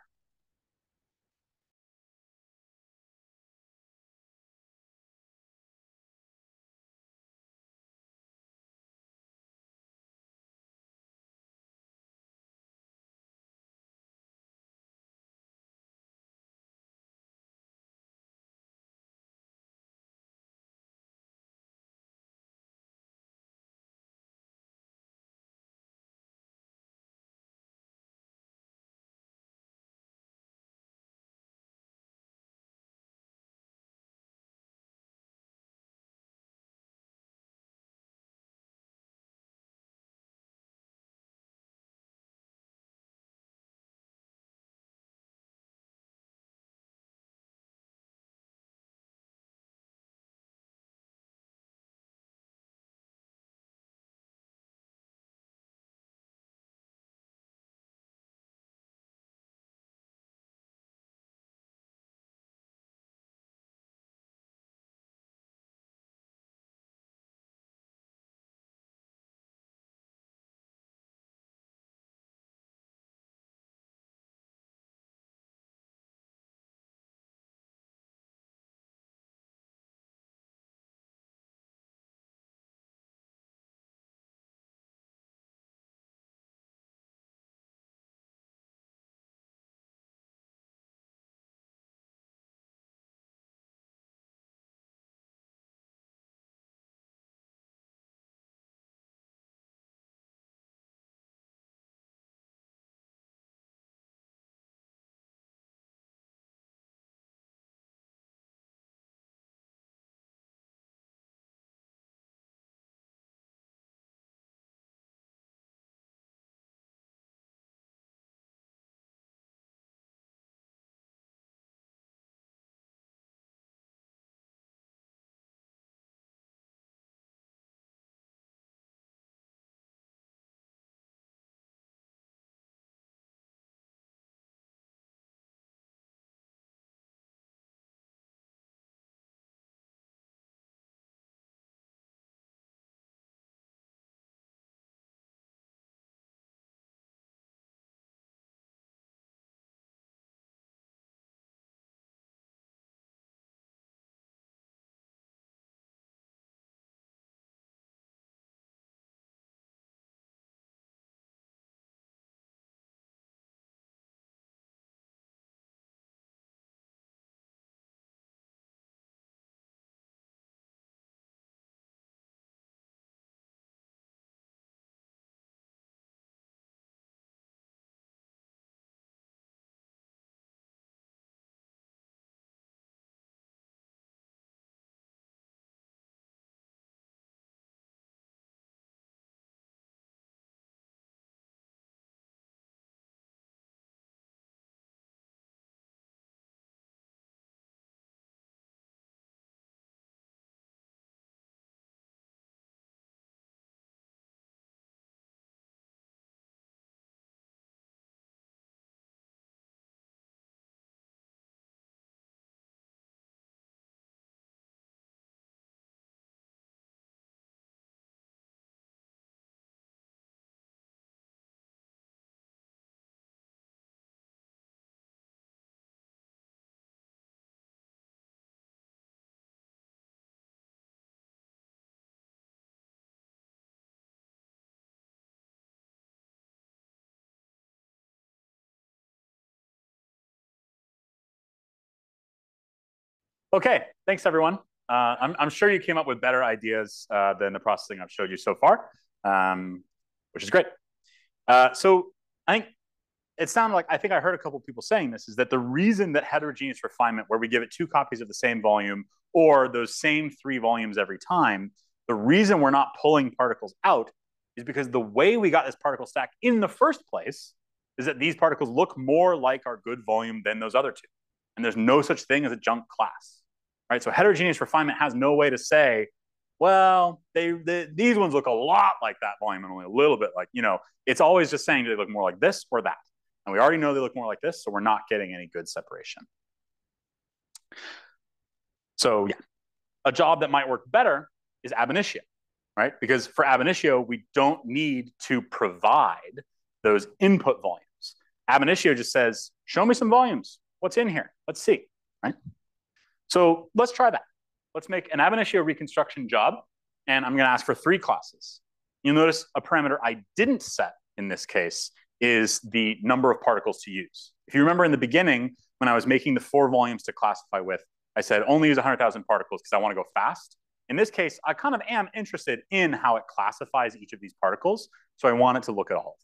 Okay, thanks everyone. I'm sure you came up with better ideas than the processing I've showed you so far, which is great. So I think it sounded like, I think I heard a couple of people saying this, is that the reason that heterogeneous refinement, where we give it 2 copies of the same volume or those same 3 volumes every time, the reason we're not pulling particles out is because the way we got this particle stack in the first place is that these particles look more like our good volume than those other 2. And there's no such thing as a junk class, right? So heterogeneous refinement has no way to say, well, these ones look a lot like that volume and only a little bit like, it's always just saying, do they look more like this or that? And we already know they look more like this, so we're not getting any good separation. So yeah, a job that might work better is ab initio, right? Because for ab initio, we don't need to provide those input volumes. Ab initio just says, show me some volumes. What's in here? Let's see, right? So let's try that. Let's make an ab initio reconstruction job, and I'm going to ask for 3 classes. You'll notice a parameter I didn't set in this case is the number of particles to use. If you remember in the beginning, when I was making the 4 volumes to classify with, I said only use 100,000 particles because I want to go fast. In this case, I kind of am interested in how it classifies each of these particles, so I want it to look at all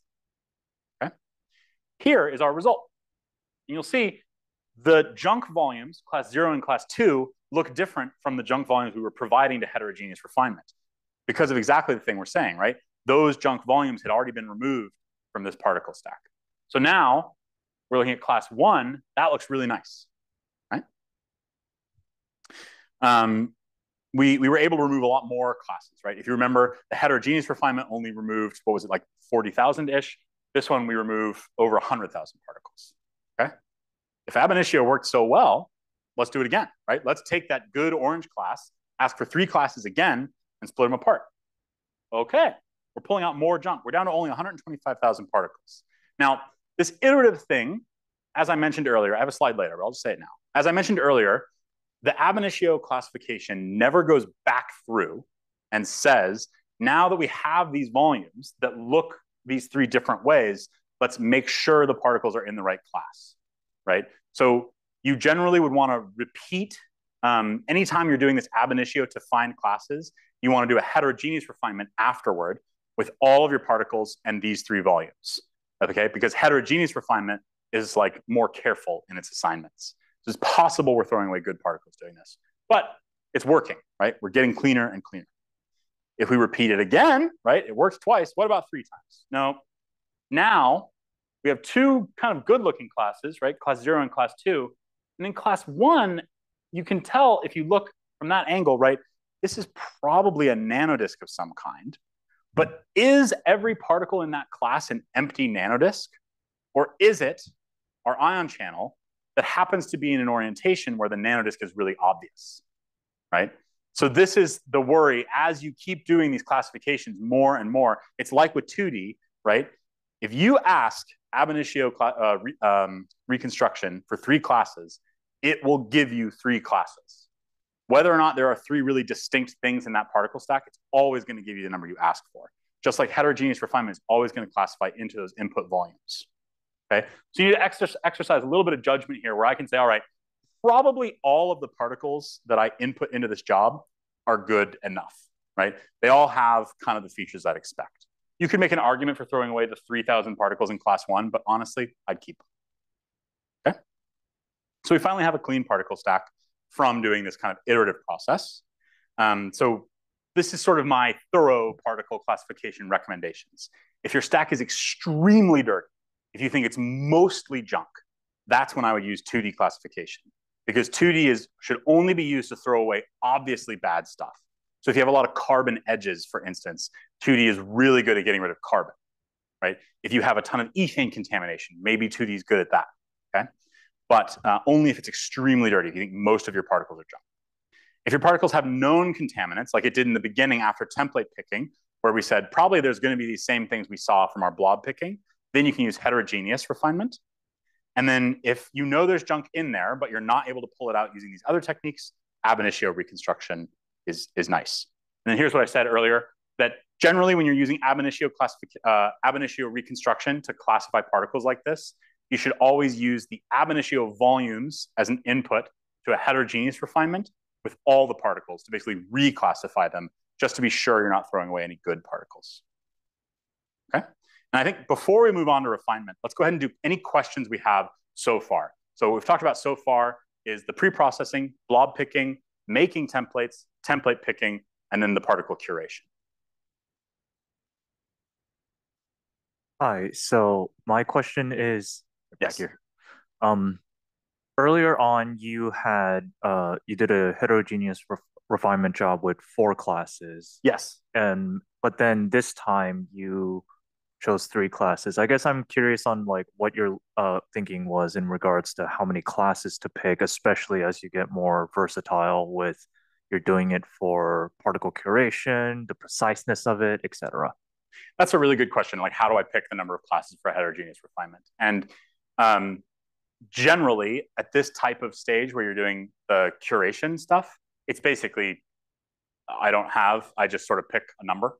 of them. Okay? Here is our result. And you'll see the junk volumes, class 0 and class 2, look different from the junk volumes we were providing to heterogeneous refinement because of exactly the thing we're saying, right? Those junk volumes had already been removed from this particle stack. So now we're looking at class 1. That looks really nice, right? We were able to remove a lot more classes, right? If you remember, the heterogeneous refinement only removed, what was it, like 40,000-ish? This one, we remove over 100,000 particles, okay? If ab initio worked so well, let's do it again, right? Let's take that good orange class, ask for 3 classes again, and split them apart. Okay, we're pulling out more junk. We're down to only 125,000 particles. Now, this iterative thing, as I mentioned earlier, I have a slide later, but I'll just say it now. As I mentioned earlier, the ab initio classification never goes back through and says, now that we have these volumes that look these 3 different ways, let's make sure the particles are in the right class, right? So you generally would want to repeat, anytime you're doing this ab initio to find classes, you want to do a heterogeneous refinement afterward with all of your particles and these 3 volumes, okay? Because heterogeneous refinement is like more careful in its assignments. So it's possible we're throwing away good particles doing this, but it's working, right? We're getting cleaner and cleaner. If we repeat it again, right, it works twice. What about 3 times? No. Now we have 2 kind of good looking classes, right? Class 0 and class 2. And in class 1, you can tell if you look from that angle, right, this is probably a nanodisk of some kind. But is every particle in that class an empty nanodisk? Or is it our ion channel that happens to be in an orientation where the nanodisk is really obvious, right? So this is the worry as you keep doing these classifications more and more. It's like with 2D, right? If you ask ab initio reconstruction for 3 classes, it will give you 3 classes. Whether or not there are 3 really distinct things in that particle stack, it's always going to give you the number you ask for. Just like heterogeneous refinement is always going to classify into those input volumes. Okay, so you need to exercise a little bit of judgment here where I can say, all right, probably all of the particles that I input into this job are good enough, right? They all have kind of the features I'd expect. You could make an argument for throwing away the 3,000 particles in class 1, but honestly, I'd keep them. Okay, so we finally have a clean particle stack from doing this kind of iterative process. So this is sort of my thorough particle classification recommendations. If your stack is extremely dirty, if you think it's mostly junk, that's when I would use 2D classification, because 2D should only be used to throw away obviously bad stuff. So if you have a lot of carbon edges, for instance, 2D is really good at getting rid of carbon, right? If you have a ton of ethane contamination, maybe 2D is good at that, okay? But only if it's extremely dirty, if you think most of your particles are junk. If your particles have known contaminants, like it did in the beginning after template picking, where we said probably there's going to be these same things we saw from our blob picking, then you can use heterogeneous refinement. And then if you know there's junk in there, but you're not able to pull it out using these other techniques, ab initio reconstruction is nice. And then here's what I said earlier, that generally when you're using ab initio reconstruction to classify particles like this, you should always use the ab initio volumes as an input to a heterogeneous refinement with all the particles to basically reclassify them just to be sure you're not throwing away any good particles. Okay? And I think before we move on to refinement, let's go ahead and do any questions we have so far. So what we've talked about so far is the pre-processing, blob picking, making templates, template picking, and then the particle curation. Hi, so my question is back Yes. here. Um, Earlier on, you did a heterogeneous refinement job with 4 classes, Yes. but then this time you chose 3 classes. I guess I'm curious on like what your thinking was in regards to how many classes to pick, especially as you get more versatile with you're doing it for particle curation, the preciseness of it, etc. That's a really good question. Like, how do I pick the number of classes for heterogeneous refinement? And um, generally, at this type of stage where you're doing the curation stuff, it's basically, I just sort of pick a number,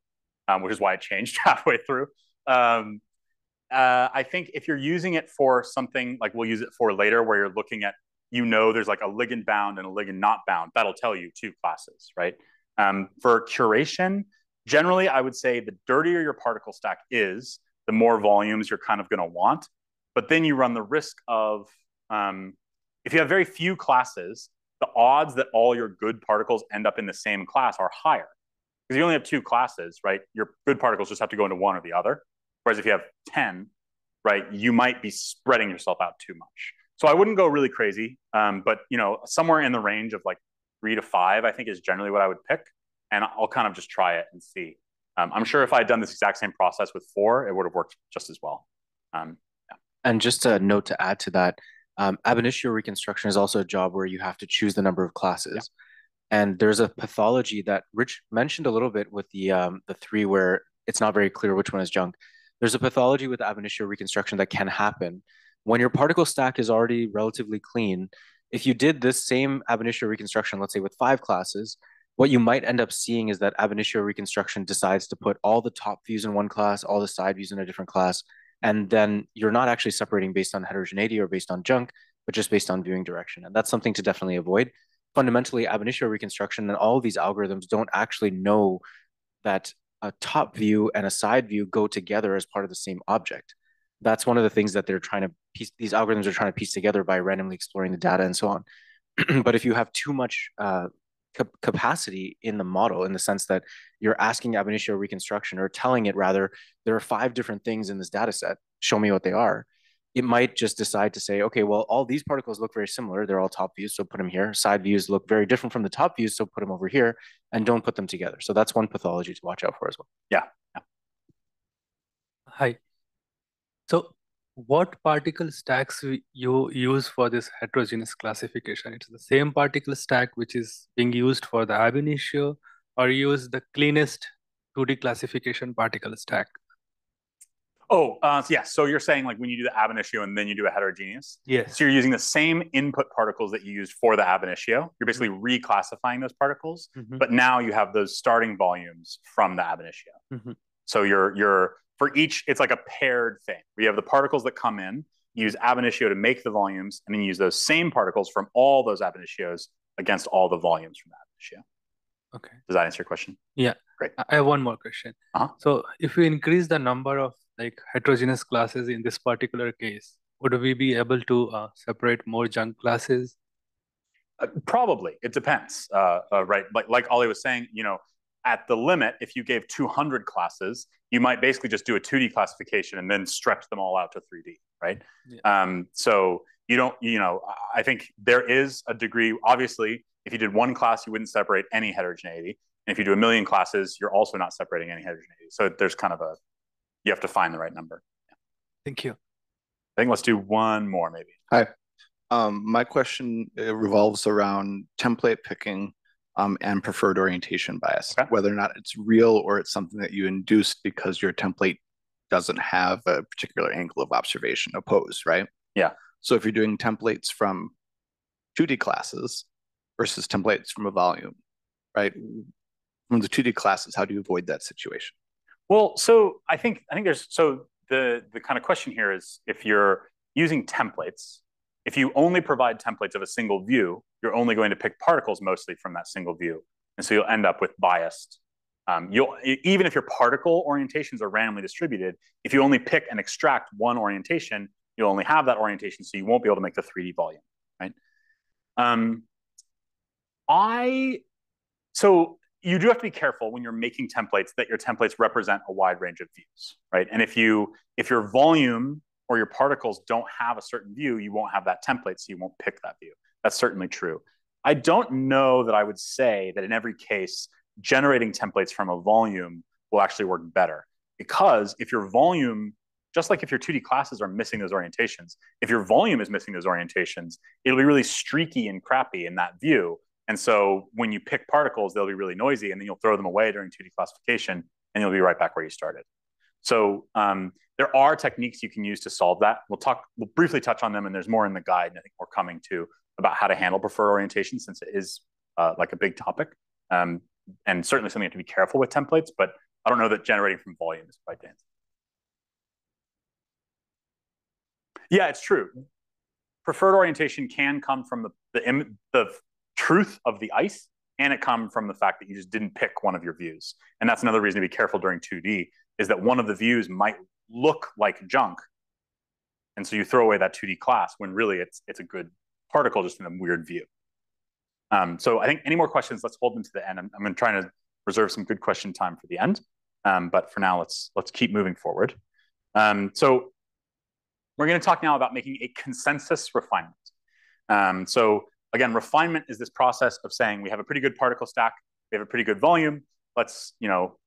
which is why it changed halfway through. Um, I think if you're using it for something like we'll use it for later, where you're looking at, there's like a ligand bound and a ligand not bound, that'll tell you 2 classes, right? For curation, generally, I would say the dirtier your particle stack is, the more volumes you're kind of going to want. But then you run the risk of, if you have very few classes, the odds that all your good particles end up in the same class are higher. Because you only have 2 classes, right? Your good particles just have to go into one or the other. Whereas if you have 10, right, you might be spreading yourself out too much. So I wouldn't go really crazy, but somewhere in the range of like 3 to 5, I think is generally what I would pick, and I'll kind of just try it and see. I'm sure if I had done this exact same process with 4, it would have worked just as well. Yeah. And just a note to add to that, ab initio reconstruction is also a job where you have to choose the number of classes. Yeah. And there's a pathology that Rich mentioned a little bit with the 3 where it's not very clear which one is junk. There's a pathology with ab initio reconstruction that can happen when your particle stack is already relatively clean. If you did this same ab initio reconstruction, let's say with 5 classes, what you might end up seeing is that ab initio reconstruction decides to put all the top views in one class, all the side views in a different class, and then you're not actually separating based on heterogeneity or based on junk, but just based on viewing direction. And that's something to definitely avoid. Fundamentally, ab initio reconstruction and all of these algorithms don't actually know that a top view and a side view go together as part of the same object. That's one of the things that these algorithms are trying to piece together by randomly exploring the data and so on. But if you have too much capacity in the model, in the sense that you're asking ab initio reconstruction or telling it rather, there are 5 different things in this data set, show me what they are, it might just decide to say, okay, well, all these particles look very similar. They're all top views, so put them here. Side views look very different from the top views, so put them over here, and don't put them together. So that's one pathology to watch out for as well. Yeah. Yeah. Hi. So what particle stacks you use for this heterogeneous classification? It's the same particle stack which is being used for the ab initio, or use the cleanest 2D classification particle stack? Oh, yeah. So you're saying like when you do the ab initio and then you do a heterogeneous? Yes. So you're using the same input particles that you used for the ab initio. You're basically reclassifying those particles, but now you have those starting volumes from the ab initio. So you're for each, it's like a paired thing. We have the particles that come in, use ab initio to make the volumes, and then use those same particles from all those ab initios against all the volumes from the ab initio. Okay. Does that answer your question? Yeah. Great. I have one more question. So if we increase the number of like heterogeneous classes in this particular case, would we be able to separate more junk classes? Probably. It depends. Right. Like Ollie was saying, at the limit, if you gave 200 classes, you might basically just do a 2D classification and then stretch them all out to 3D, right? Yeah. So you don't, I think there is a degree, obviously, if you did 1 class, you wouldn't separate any heterogeneity. And if you do 1,000,000 classes, you're also not separating any heterogeneity. So there's kind of you have to find the right number. Yeah. Thank you. I think let's do one more maybe. Hi. My question revolves around template picking and preferred orientation bias, whether or not it's real or it's something that you induced because your template doesn't have a particular angle of observation opposed, right? Yeah. So if you're doing templates from 2D classes versus templates from a volume, right? From the 2D classes, how do you avoid that situation? Well, so I think there's, so the kind of question here is, if you're using templates, if you only provide templates of a single view, you're only going to pick particles mostly from that single view. And so you'll end up with biased. Even if your particle orientations are randomly distributed, if you only pick and extract one orientation, you'll only have that orientation, so you won't be able to make the 3D volume, right? So you do have to be careful when you're making templates that your templates represent a wide range of views, right? And if your volume or your particles don't have a certain view, you won't have that template, so you won't pick that view. That's certainly true. I don't know that I would say that in every case, generating templates from a volume will actually work better. Because if your volume, just like if your 2D classes are missing those orientations, if your volume is missing those orientations, it'll be really streaky and crappy in that view. And so when you pick particles, they'll be really noisy, and then you'll throw them away during 2D classification, and you'll be right back where you started. So there are techniques you can use to solve that. We'll briefly touch on them, and there's more in the guide, and I think we're coming to about how to handle preferred orientation, since it is like a big topic. And certainly something you have to be careful with templates, but I don't know that generating from volume is quite the answer. Yeah, it's true. Preferred orientation can come from the truth of the ice, and it come from the fact that you just didn't pick one of your views. And that's another reason to be careful during 2D, is that one of the views might look like junk. And so you throw away that 2D class when really it's a good particle just in a weird view. So I think any more questions, let's hold them to the end. I'm going to try to reserve some good question time for the end. But for now, let's keep moving forward. So we're going to talk now about making a consensus refinement. So again, refinement is this process of saying we have a pretty good particle stack, we have a pretty good volume, let's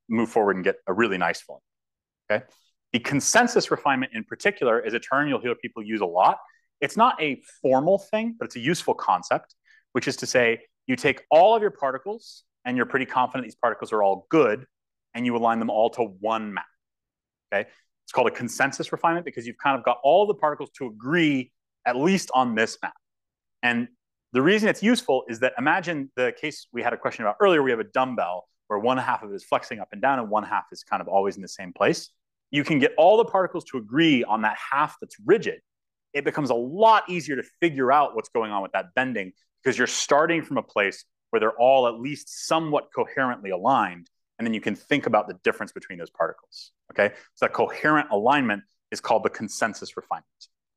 move forward and get a really nice volume. Okay. The consensus refinement in particular is a term you'll hear people use a lot. It's not a formal thing, but it's a useful concept, which is to say you take all of your particles and you're pretty confident these particles are all good, and you align them all to one map. Okay. It's called a consensus refinement because you've kind of got all the particles to agree at least on this map. And the reason it's useful is that imagine the case we had a question about earlier. We have a dumbbell where one half of it is flexing up and down and one half is kind of always in the same place. You can get all the particles to agree on that half that's rigid. It becomes a lot easier to figure out what's going on with that bending because you're starting from a place where they're all at least somewhat coherently aligned, and then you can think about the difference between those particles, okay? So that coherent alignment is called the consensus refinement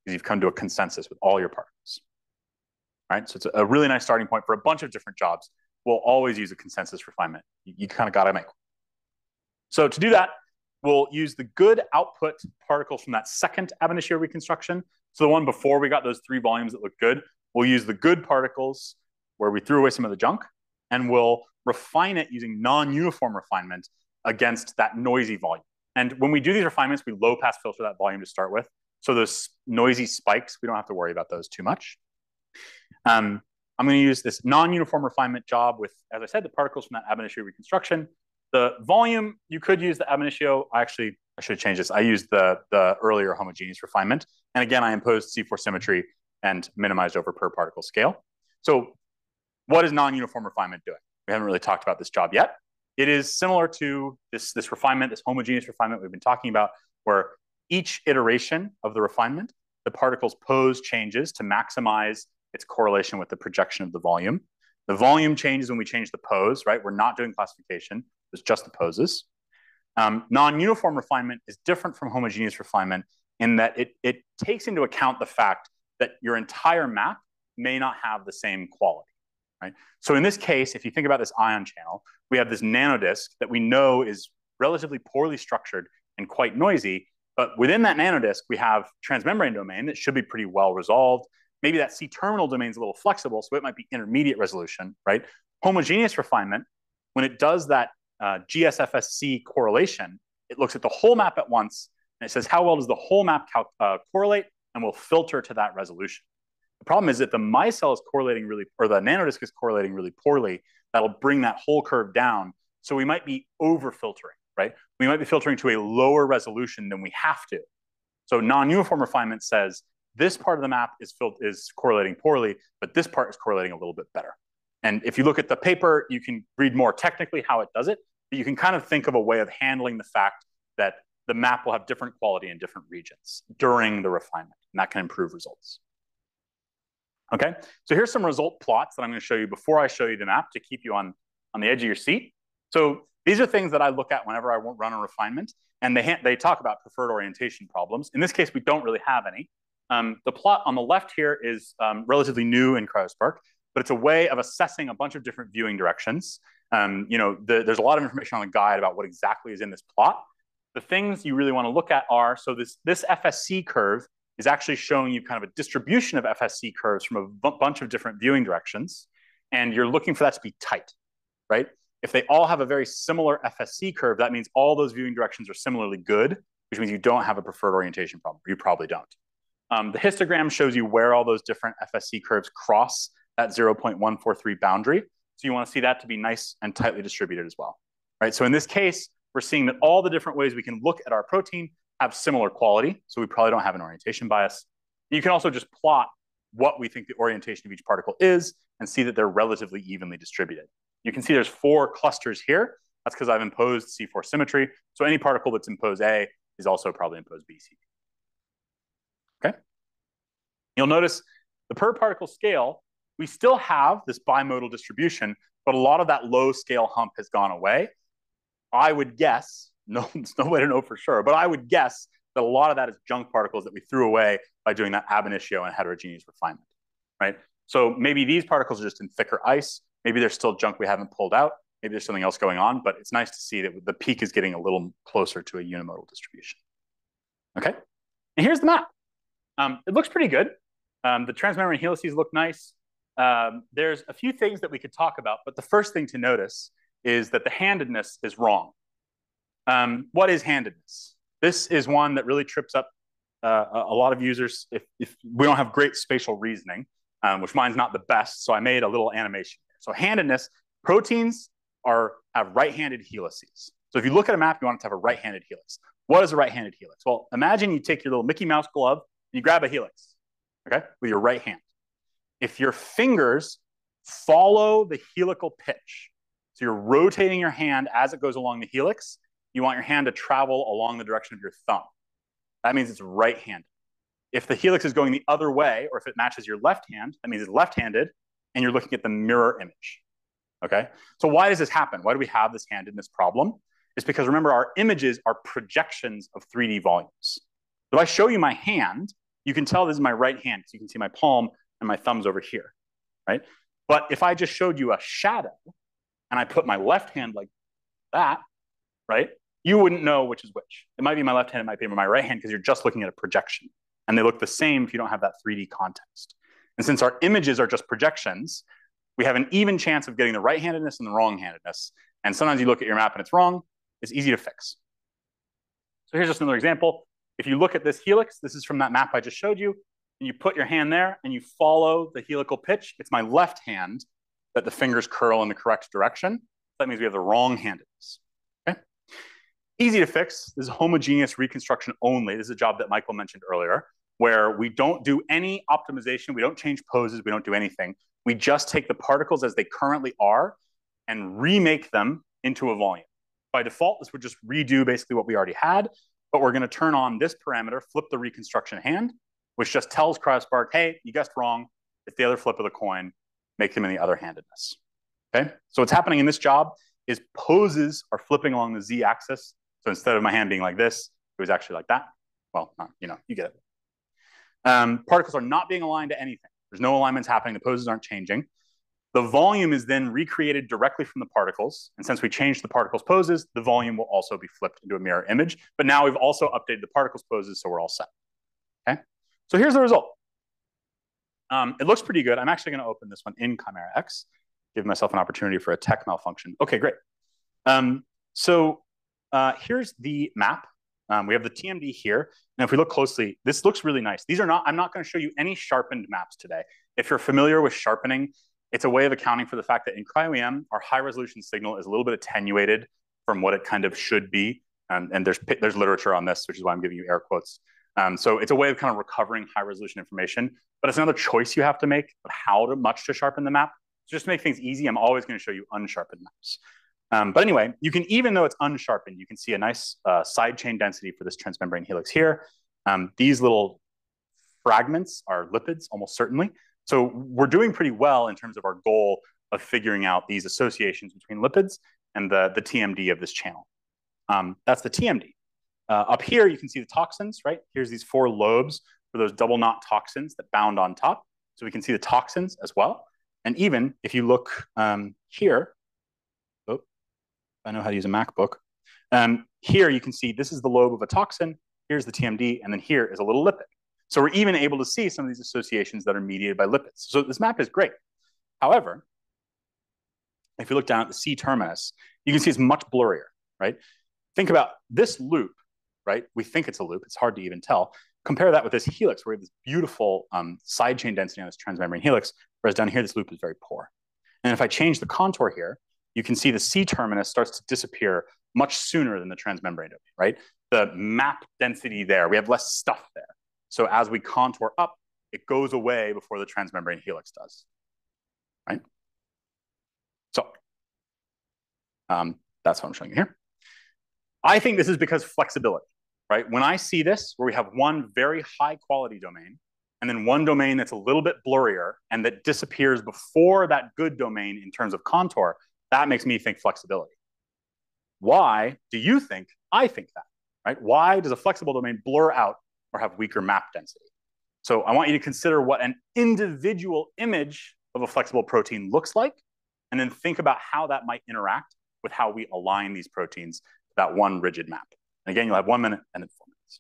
because you've come to a consensus with all your particles. All right, so it's a really nice starting point for a bunch of different jobs. We'll always use a consensus refinement. You kind of got to make one. So to do that, we'll use the good output particles from that second ab initio reconstruction. So the one before we got those 3 volumes that look good, we'll use the good particles where we threw away some of the junk, and we'll refine it using non-uniform refinement against that noisy volume. And when we do these refinements, we low pass filter that volume to start with. So those noisy spikes, we don't have to worry about those too much. I'm going to use this non-uniform refinement job with, as I said, the particles from that ab initio reconstruction. The volume, you could use the ab initio. I should change this. I used the earlier homogeneous refinement. And again, I imposed C4 symmetry and minimized over per particle scale. So what is non-uniform refinement doing? We haven't really talked about this job yet. It is similar to this refinement, this homogeneous refinement we've been talking about, where each iteration of the refinement, the particles pose changes to maximize its correlation with the projection of the volume. The volume changes when we change the pose, right? We're not doing classification. It's just the poses. Non-uniform refinement is different from homogeneous refinement in that it takes into account the fact that your entire map may not have the same quality, right? So in this case, if you think about this ion channel, we have this nanodisk that we know is relatively poorly structured and quite noisy, but within that nanodisk, we have transmembrane domain that should be pretty well resolved. Maybe that C-terminal domain is a little flexible, so it might be intermediate resolution, right? Homogeneous refinement, when it does that GSFSC correlation, it looks at the whole map at once, and it says, how well does the whole map correlate, and will filter to that resolution. The problem is that the micelle is correlating really, or the nanodisk is correlating really poorly. That'll bring that whole curve down. So we might be over-filtering, right? We might be filtering to a lower resolution than we have to. So non-uniform refinement says, this part of the map is correlating poorly, but this part is correlating a little bit better. And if you look at the paper, you can read more technically how it does it, but you can kind of think of a way of handling the fact that the map will have different quality in different regions during the refinement, and that can improve results. Okay, so here's some result plots that I'm going to show you before I show you the map to keep you on the edge of your seat. So these are things that I look at whenever I run a refinement, and they talk about preferred orientation problems. In this case, we don't really have any. The plot on the left here is relatively new in CryoSPARC, but it's a way of assessing a bunch of different viewing directions. There's a lot of information on the guide about what exactly is in this plot. The things you really want to look at are, so this FSC curve is actually showing you kind of a distribution of FSC curves from a bunch of different viewing directions, and you're looking for that to be tight, right? If they all have a very similar FSC curve, that means all those viewing directions are similarly good, which means you don't have a preferred orientation problem. You probably don't. The histogram shows you where all those different FSC curves cross that 0.143 boundary. So you want to see that to be nice and tightly distributed as well, right? So in this case, we're seeing that all the different ways we can look at our protein have similar quality, so we probably don't have an orientation bias. You can also just plot what we think the orientation of each particle is and see that they're relatively evenly distributed. You can see there's 4 clusters here. That's because I've imposed C4 symmetry. So any particle that's imposed A is also probably imposed B, C. Okay? You'll notice the per particle scale, we still have this bimodal distribution, but a lot of that low scale hump has gone away. I would guess, there's no way to know for sure, but I would guess that a lot of that is junk particles that we threw away by doing that ab initio and heterogeneous refinement, right? So maybe these particles are just in thicker ice. Maybe there's still junk we haven't pulled out. Maybe there's something else going on, but it's nice to see that the peak is getting a little closer to a unimodal distribution. Okay, and here's the map. It looks pretty good. The transmembrane helices look nice. There's a few things that we could talk about, but the first thing to notice is that the handedness is wrong. What is handedness? This is one that really trips up a lot of users if we don't have great spatial reasoning, which mine's not the best, so I made a little animation here. So handedness, proteins have right-handed helices. So if you look at a map, you want it to have a right-handed helix. What is a right-handed helix? Well, imagine you take your little Mickey Mouse glove and you grab a helix, okay, with your right hand. If your fingers follow the helical pitch, so you're rotating your hand as it goes along the helix, you want your hand to travel along the direction of your thumb. That means it's right-handed. If the helix is going the other way, or if it matches your left hand, that means it's left-handed, and you're looking at the mirror image, okay? So why does this happen? Why do we have this handedness problem? It's because, remember, our images are projections of 3D volumes. If I show you my hand, you can tell this is my right hand, so you can see my palm and my thumb's over here, right? But if I just showed you a shadow, and I put my left hand like that, right? You wouldn't know which is which. It might be my left hand, it might be my right hand, because you're just looking at a projection. And they look the same if you don't have that 3D context. And since our images are just projections, we have an even chance of getting the right-handedness and the wrong-handedness. And sometimes you look at your map and it's wrong. It's easy to fix. So here's just another example. If you look at this helix, this is from that map I just showed you, and you put your hand there and you follow the helical pitch, it's my left hand that the fingers curl in the correct direction. That means we have the wrong-handedness. Okay? Easy to fix. This is homogeneous reconstruction only. This is a job that Michael mentioned earlier, where we don't do any optimization, we don't change poses, we don't do anything. We just take the particles as they currently are and remake them into a volume. By default, this would just redo basically what we already had, but we're gonna turn on this parameter, flip the reconstruction hand, which just tells CryoSPARC, hey, you guessed wrong. It's the other flip of the coin, make them in the other handedness. Okay, so what's happening in this job is poses are flipping along the z-axis. So instead of my hand being like this, it was actually like that. Well, you get it. Particles are not being aligned to anything. There's no alignments happening. The poses aren't changing. The volume is then recreated directly from the particles. And since we changed the particles' poses, the volume will also be flipped into a mirror image. But now we've also updated the particles' poses, so we're all set. Okay, so here's the result. It looks pretty good. I'm actually going to open this one in Chimera X, give myself an opportunity for a tech malfunction. Okay, great. Here's the map. We have the TMD here. Now, if we look closely, this looks really nice. I'm not going to show you any sharpened maps today. If you're familiar with sharpening, it's a way of accounting for the fact that in cryo-EM, our high resolution signal is a little bit attenuated from what it kind of should be. And there's literature on this, which is why I'm giving you air quotes. So it's a way of kind of recovering high resolution information, but it's another choice you have to make of how much to sharpen the map. So just to make things easy, I'm always going to show you unsharpened maps. But anyway, you can, even though it's unsharpened, you can see a nice side chain density for this transmembrane helix here. These little fragments are lipids, almost certainly. So we're doing pretty well in terms of our goal of figuring out these associations between lipids and the TMD of this channel. That's the TMD. Up here, you can see the toxins, right? Here's these 4 lobes for those double knot toxins that bound on top. So we can see the toxins as well. And even if you look here, I know how to use a MacBook. Here you can see this is the lobe of a toxin, here's the TMD, and then here is a little lipid. So we're even able to see some of these associations that are mediated by lipids. So this map is great. However, if you look down at the C terminus, you can see it's much blurrier, right? Think about this loop, right? We think it's a loop. It's hard to even tell. Compare that with this helix, where we have this beautiful side chain density on this transmembrane helix, whereas down here, this loop is very poor. And if I change the contour here, you can see the C terminus starts to disappear much sooner than the transmembrane domain, right? The map density there, we have less stuff there. So as we contour up, it goes away before the transmembrane helix does, right? So that's what I'm showing you here. I think this is because flexibility, right? When I see this, where we have one very high quality domain, and then one domain that's a little bit blurrier and that disappears before that good domain in terms of contour, that makes me think flexibility. Why do you think I think that, right? Why does a flexible domain blur out or have weaker map density? So I want you to consider what an individual image of a flexible protein looks like, and then think about how that might interact with how we align these proteins to that one rigid map. And again, you'll have 1 minute and then 4 minutes.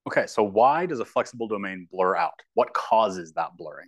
Okay, so why does a flexible domain blur out? What causes that blurring?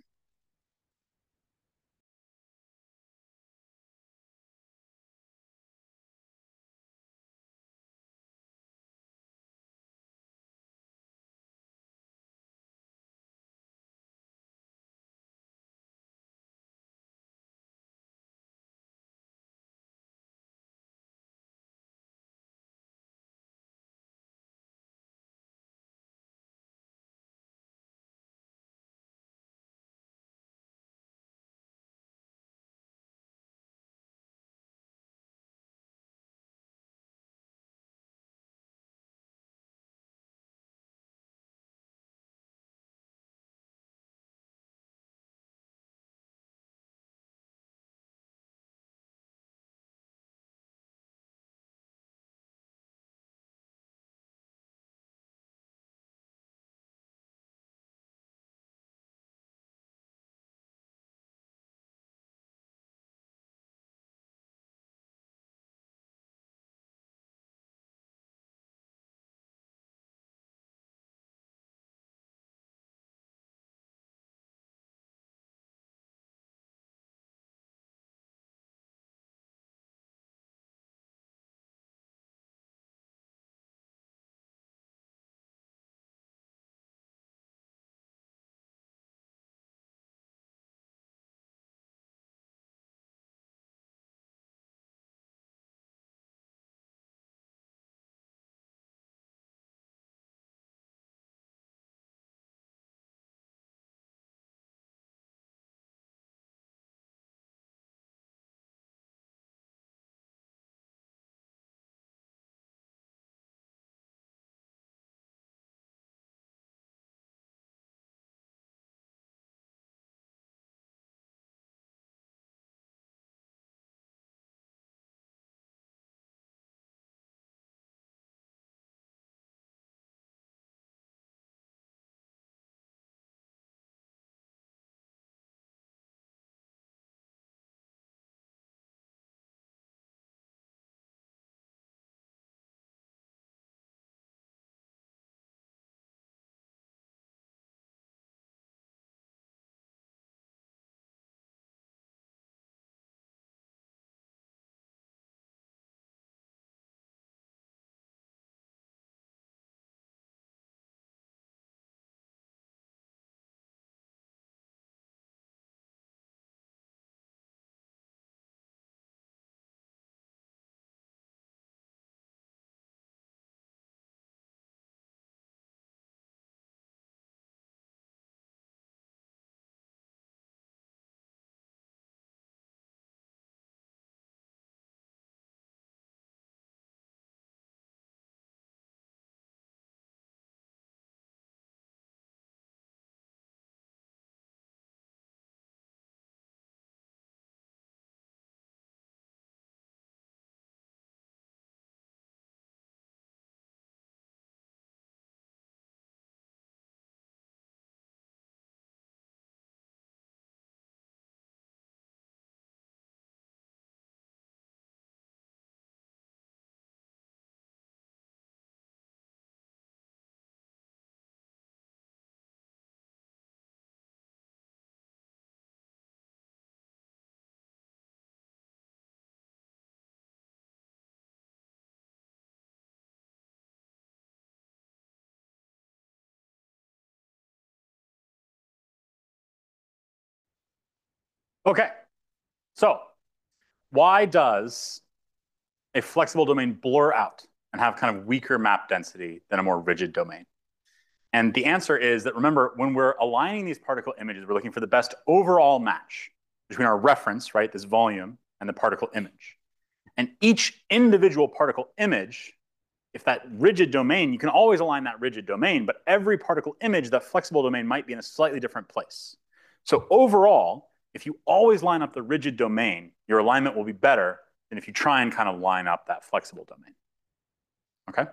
Okay, so why does a flexible domain blur out and have kind of weaker map density than a more rigid domain? And the answer is that, remember, when we're aligning these particle images, we're looking for the best overall match between our reference, right, this volume, and the particle image. And each individual particle image, if that rigid domain, you can always align that rigid domain, but every particle image, that flexible domain might be in a slightly different place. So overall, if you always line up the rigid domain, your alignment will be better than if you try and kind of line up that flexible domain. Okay?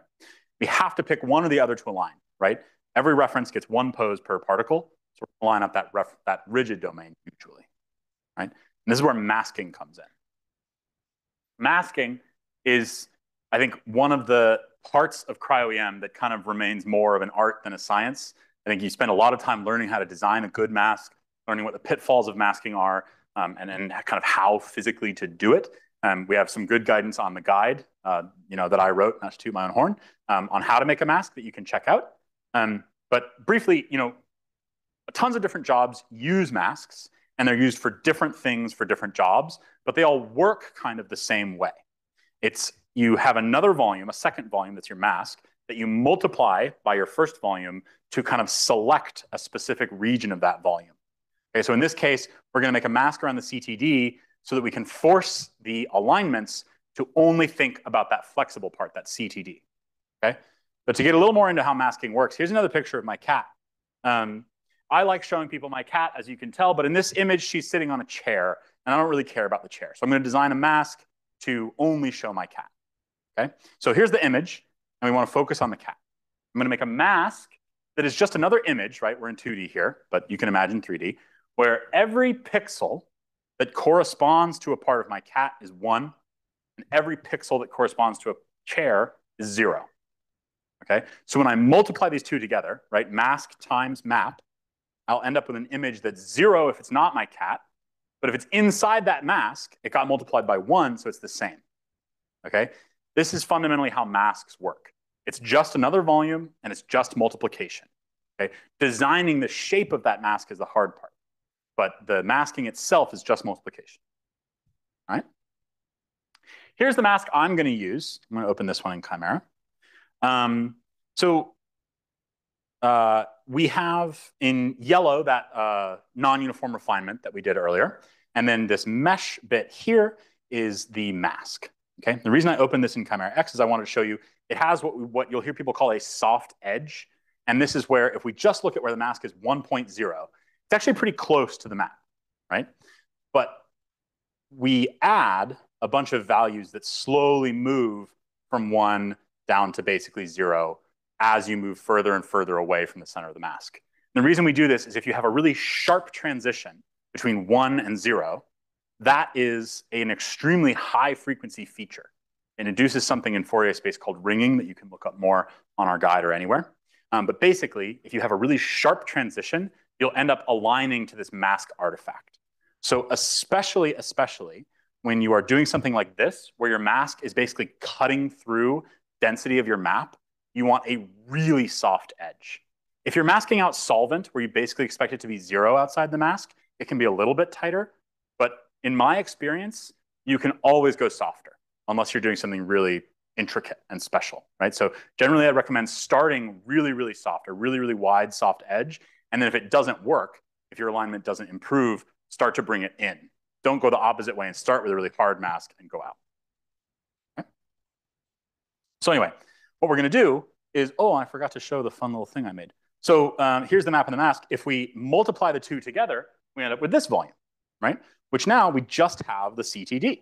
We have to pick one or the other to align, right? Every reference gets one pose per particle, so we're going to line up that rigid domain usually, right? And this is where masking comes in. Masking is, I think, one of the parts of cryo-EM that kind of remains more of an art than a science. I think you spend a lot of time learning how to design a good mask, learning what the pitfalls of masking are, and then kind of how physically to do it. We have some good guidance on the guide, that I wrote, not to toot my own horn, on how to make a mask that you can check out. But briefly, tons of different jobs use masks, and they're used for different things for different jobs, but they all work kind of the same way. It's you have another volume, a second volume that's your mask, that you multiply by your first volume to kind of select a specific region of that volume. Okay, so in this case, we're going to make a mask around the CTD so that we can force the alignments to only think about that flexible part, that CTD. Okay? But to get a little more into how masking works, here's another picture of my cat. I like showing people my cat, as you can tell, but in this image, she's sitting on a chair, and I don't really care about the chair. So I'm going to design a mask to only show my cat. Okay? So here's the image, and we want to focus on the cat. I'm going to make a mask that is just another image, right? We're in 2D here, but you can imagine 3D, where every pixel that corresponds to a part of my cat is 1, and every pixel that corresponds to a chair is 0. Okay? So when I multiply these two together, right, mask times map, I'll end up with an image that's 0 if it's not my cat, but if it's inside that mask, it got multiplied by 1, so it's the same. Okay? This is fundamentally how masks work. It's just another volume, and it's just multiplication. Okay? Designing the shape of that mask is the hard part, but the masking itself is just multiplication. All right? Here's the mask I'm going to use. I'm going to open this one in Chimera. We have in yellow that non-uniform refinement that we did earlier. And then this mesh bit here is the mask. Okay. The reason I opened this in Chimera X is I wanted to show you it has what you'll hear people call a soft edge. And this is where if we just look at where the mask is 1.0, it's actually pretty close to the map, right? But we add a bunch of values that slowly move from 1 down to basically 0 as you move further and further away from the center of the mask. And the reason we do this is if you have a really sharp transition between 1 and 0, that is an extremely high frequency feature. It induces something in Fourier space called ringing that you can look up more on our guide or anywhere. But basically, if you have a really sharp transition, you'll end up aligning to this mask artifact. So especially when you are doing something like this, where your mask is basically cutting through density of your map, you want a really soft edge. If you're masking out solvent, where you basically expect it to be 0 outside the mask, it can be a little bit tighter. But in my experience, you can always go softer, unless you're doing something really intricate and special, right? So generally, I'd recommend starting really, really soft, a really, really wide, soft edge. And then if it doesn't work, if your alignment doesn't improve, start to bring it in. Don't go the opposite way and start with a really hard mask and go out. Okay? So anyway, what we're going to do is, oh, I forgot to show the fun little thing I made. So here's the map of the mask. If we multiply the two together, we end up with this volume, right? Which now we just have the CTD,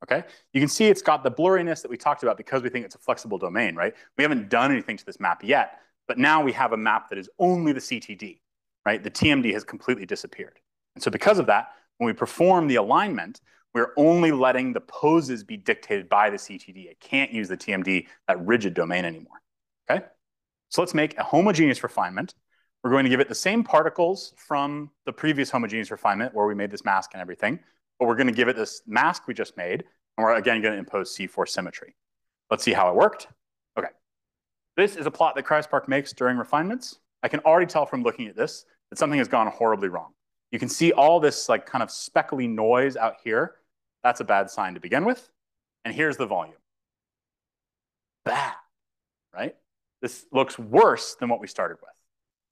okay? You can see it's got the blurriness that we talked about because we think it's a flexible domain, right? We haven't done anything to this map yet, but now we have a map that is only the CTD, right? The TMD has completely disappeared. And so because of that, when we perform the alignment, we're only letting the poses be dictated by the CTD. It can't use the TMD, that rigid domain anymore, okay? So let's make a homogeneous refinement. We're going to give it the same particles from the previous homogeneous refinement where we made this mask and everything, but we're going to give it this mask we just made, and we're again going to impose C4 symmetry. Let's see how it worked. Okay. This is a plot that CryoSPARC makes during refinements. I can already tell from looking at this that something has gone horribly wrong. You can see all this like kind of speckly noise out here. That's a bad sign to begin with. And here's the volume. Bad, right? This looks worse than what we started with.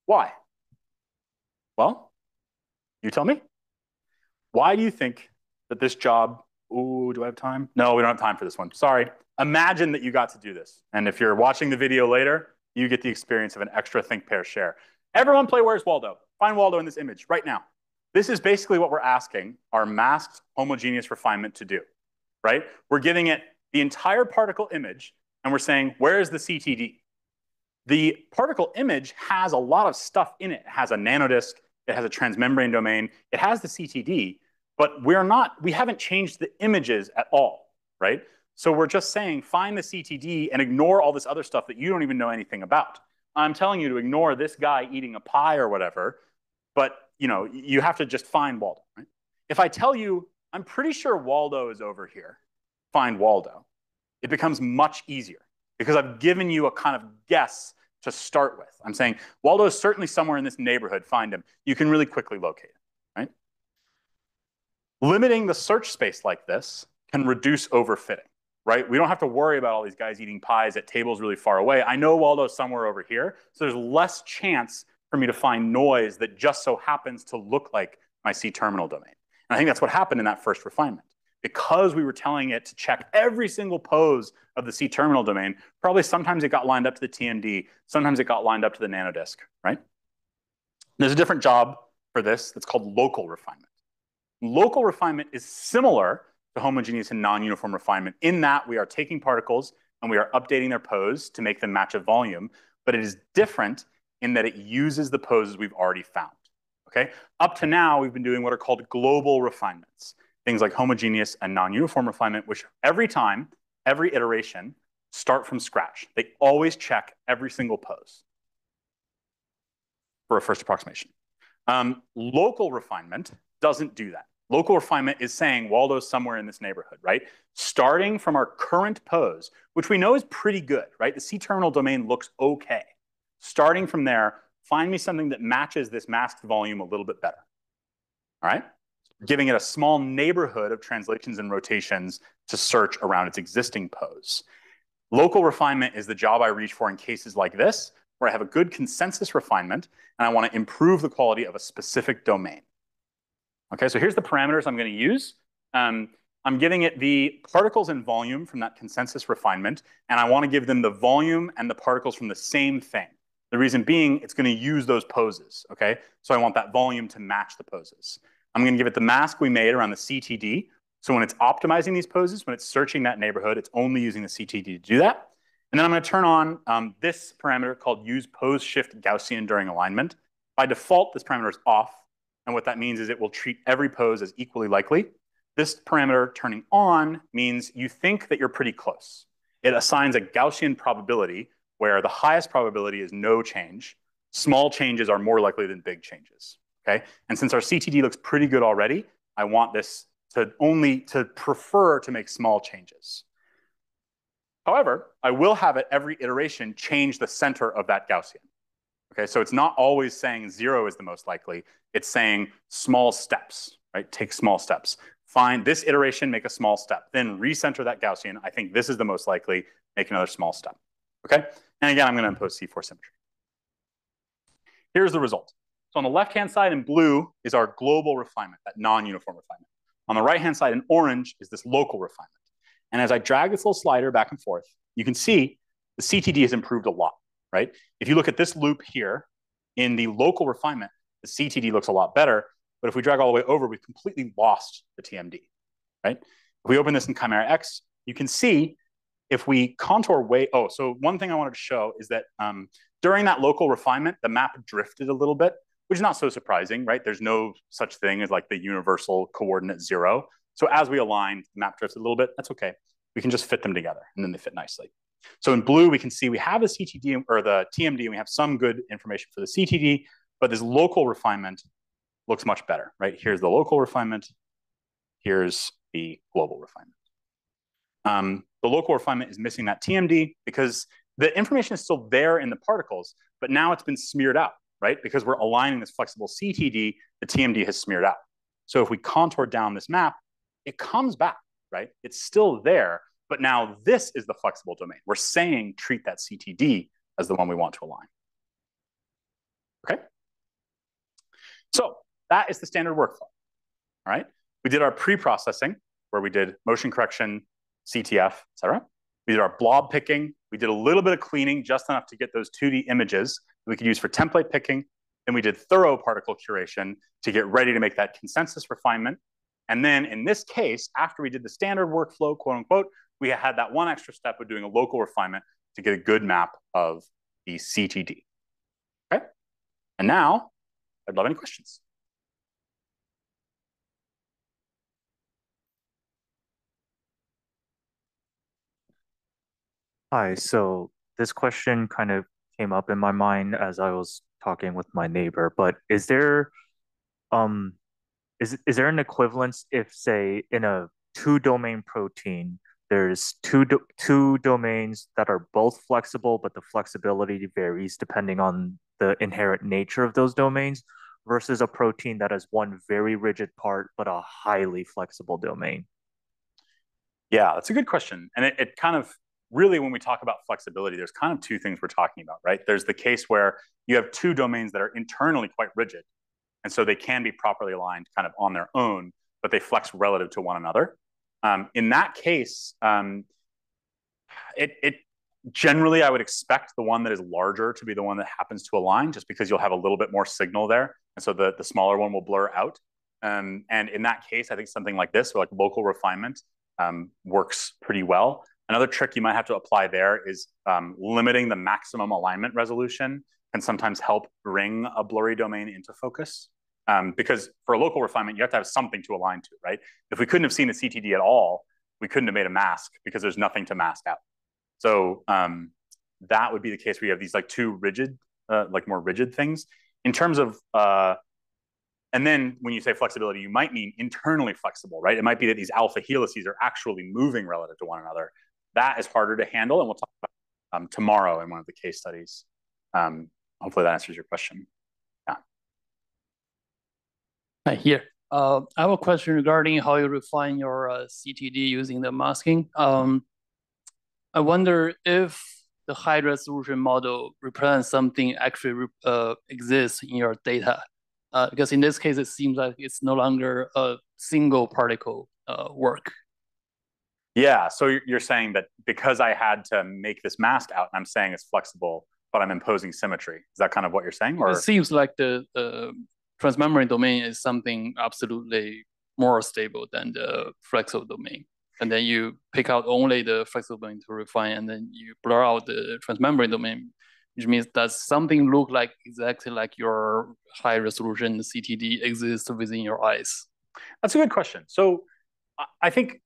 Why? Well, you tell me. Why do you think that this job, ooh, do I have time? No, we don't have time for this one. Sorry. Imagine that you got to do this. And if you're watching the video later, you get the experience of an extra think, pair, share. Everyone play Where's Waldo? Find Waldo in this image right now. This is basically what we're asking our masked homogeneous refinement to do, right? We're giving it the entire particle image, and we're saying, where is the CTD? The particle image has a lot of stuff in it. It has a nanodisk, it has a transmembrane domain, it has the CTD, but we haven't changed the images at all, right? So we're just saying, find the CTD and ignore all this other stuff that you don't even know anything about. I'm telling you to ignore this guy eating a pie or whatever, but you have to just find Waldo, right? If I tell you, I'm pretty sure Waldo is over here, find Waldo, it becomes much easier because I've given you a kind of guess to start with. I'm saying, Waldo is certainly somewhere in this neighborhood, find him. You can really quickly locate him, right? Limiting the search space like this can reduce overfitting, right? We don't have to worry about all these guys eating pies at tables really far away. I know Waldo's somewhere over here, so there's less chance for me to find noise that just so happens to look like my C-terminal domain. And I think that's what happened in that first refinement. Because we were telling it to check every single pose of the C-terminal domain, probably sometimes it got lined up to the TMD, sometimes it got lined up to the nanodisk, right? There's a different job for this that's called local refinement. Local refinement is similar to homogeneous and non-uniform refinement in that we are taking particles and we are updating their pose to make them match a volume, but it is different in that it uses the poses we've already found, okay? Up to now, we've been doing what are called global refinements, things like homogeneous and non-uniform refinement, which every time, every iteration, start from scratch. They always check every single pose for a first approximation. Local refinement doesn't do that. Local refinement is saying Waldo's somewhere in this neighborhood, right? Starting from our current pose, which we know is pretty good, right? The C-terminal domain looks okay. Starting from there, find me something that matches this masked volume a little bit better, all right? Giving it a small neighborhood of translations and rotations to search around its existing pose. Local refinement is the job I reach for in cases like this, where I have a good consensus refinement and I want to improve the quality of a specific domain. Okay, so here's the parameters I'm going to use. I'm giving it the particles and volume from that consensus refinement, and I want to give them the volume and the particles from the same thing. The reason being, it's going to use those poses, okay? So I want that volume to match the poses. I'm going to give it the mask we made around the CTD. So when it's optimizing these poses, when it's searching that neighborhood, it's only using the CTD to do that. And then I'm going to turn on this parameter called use pose shift Gaussian during alignment. By default, this parameter is off. And what that means is it will treat every pose as equally likely. This parameter turning on means you think that you're pretty close. It assigns a Gaussian probability where the highest probability is no change. Small changes are more likely than big changes, okay? And since our CTD looks pretty good already, I want this to prefer to make small changes. However, I will have at every iteration change the center of that Gaussian. Okay, so it's not always saying 0 is the most likely. It's saying small steps, right? Take small steps. Find this iteration, make a small step. Then recenter that Gaussian. I think this is the most likely. Make another small step. Okay? And again, I'm going to impose C4 symmetry. Here's the result. So on the left-hand side in blue is our global refinement, that non-uniform refinement. On the right-hand side in orange is this local refinement. And as I drag this little slider back and forth, you can see the CTD has improved a lot, right? If you look at this loop here, in the local refinement, the CTD looks a lot better. But if we drag all the way over, we've completely lost the TMD, right? If we open this in Chimera X, you can see if we contour so one thing I wanted to show is that during that local refinement, the map drifted a little bit, which is not so surprising, right? There's no such thing as like the universal coordinate 0. So as we align, the map drifts a little bit. That's okay. We can just fit them together and then they fit nicely. So in blue, we can see we have the CTD or the TMD and we have some good information for the CTD, but this local refinement looks much better, right? Here's the local refinement. Here's the global refinement. The local refinement is missing that TMD because the information is still there in the particles, but now it's been smeared out. right? Because we're aligning this flexible CTD, the TMD has smeared out. So if we contour down this map, it comes back, right? It's still there, but now this is the flexible domain. We're saying treat that CTD as the one we want to align. Okay? So that is the standard workflow, all right? We did our pre-processing, where we did motion correction, CTF, et cetera. We did our blob picking. We did a little bit of cleaning, just enough to get those 2D images that we could use for template picking. Then we did thorough particle curation to get ready to make that consensus refinement. And then in this case, after we did the standard workflow, quote unquote, we had that one extra step of doing a local refinement to get a good map of the CTD. Okay? And now, I'd love any questions. Hi, so this question kind of came up in my mind as I was talking with my neighbor, but um is there an equivalence if, say, in a two-domain protein, there's two domains that are both flexible, but the flexibility varies depending on the inherent nature of those domains, versus a protein that has one very rigid part but a highly flexible domain? Yeah, that's a good question. And it kind of really, when we talk about flexibility, there's kind of two things we're talking about, right? There's the case where you have two domains that are internally quite rigid, and so they can be properly aligned kind of on their own, but they flex relative to one another. In that case, it generally, I would expect the one that is larger to be the one that happens to align, just because you'll have a little bit more signal there, and so the smaller one will blur out. And in that case, I think something like this, or like local refinement, works pretty well. Another trick you might have to apply there is limiting the maximum alignment resolution can sometimes help bring a blurry domain into focus. Because for a local refinement, you have to have something to align to, right? If we couldn't have seen a CTD at all, we couldn't have made a mask because there's nothing to mask out. So that would be the case where you have these like two rigid, like more rigid things. In terms of, and then when you say flexibility, you might mean internally flexible, right? It might be that these alpha helices are actually moving relative to one another. That is harder to handle, and we'll talk about tomorrow in one of the case studies. Hopefully that answers your question. Yeah. Hi, here. I have a question regarding how you refine your CTD using the masking. I wonder if the high resolution model represents something actually exists in your data. Because in this case, it seems like it's no longer a single particle work. Yeah, so you're saying that because I had to make this mask out, and I'm saying it's flexible, but I'm imposing symmetry. Is that kind of what you're saying? Or? It seems like the transmembrane domain is something absolutely more stable than the flexible domain. And then you pick out only the flexible domain to refine, and then you blur out the transmembrane domain, which means does something look like exactly like your high resolution CTD exists within your eyes? That's a good question. So I think,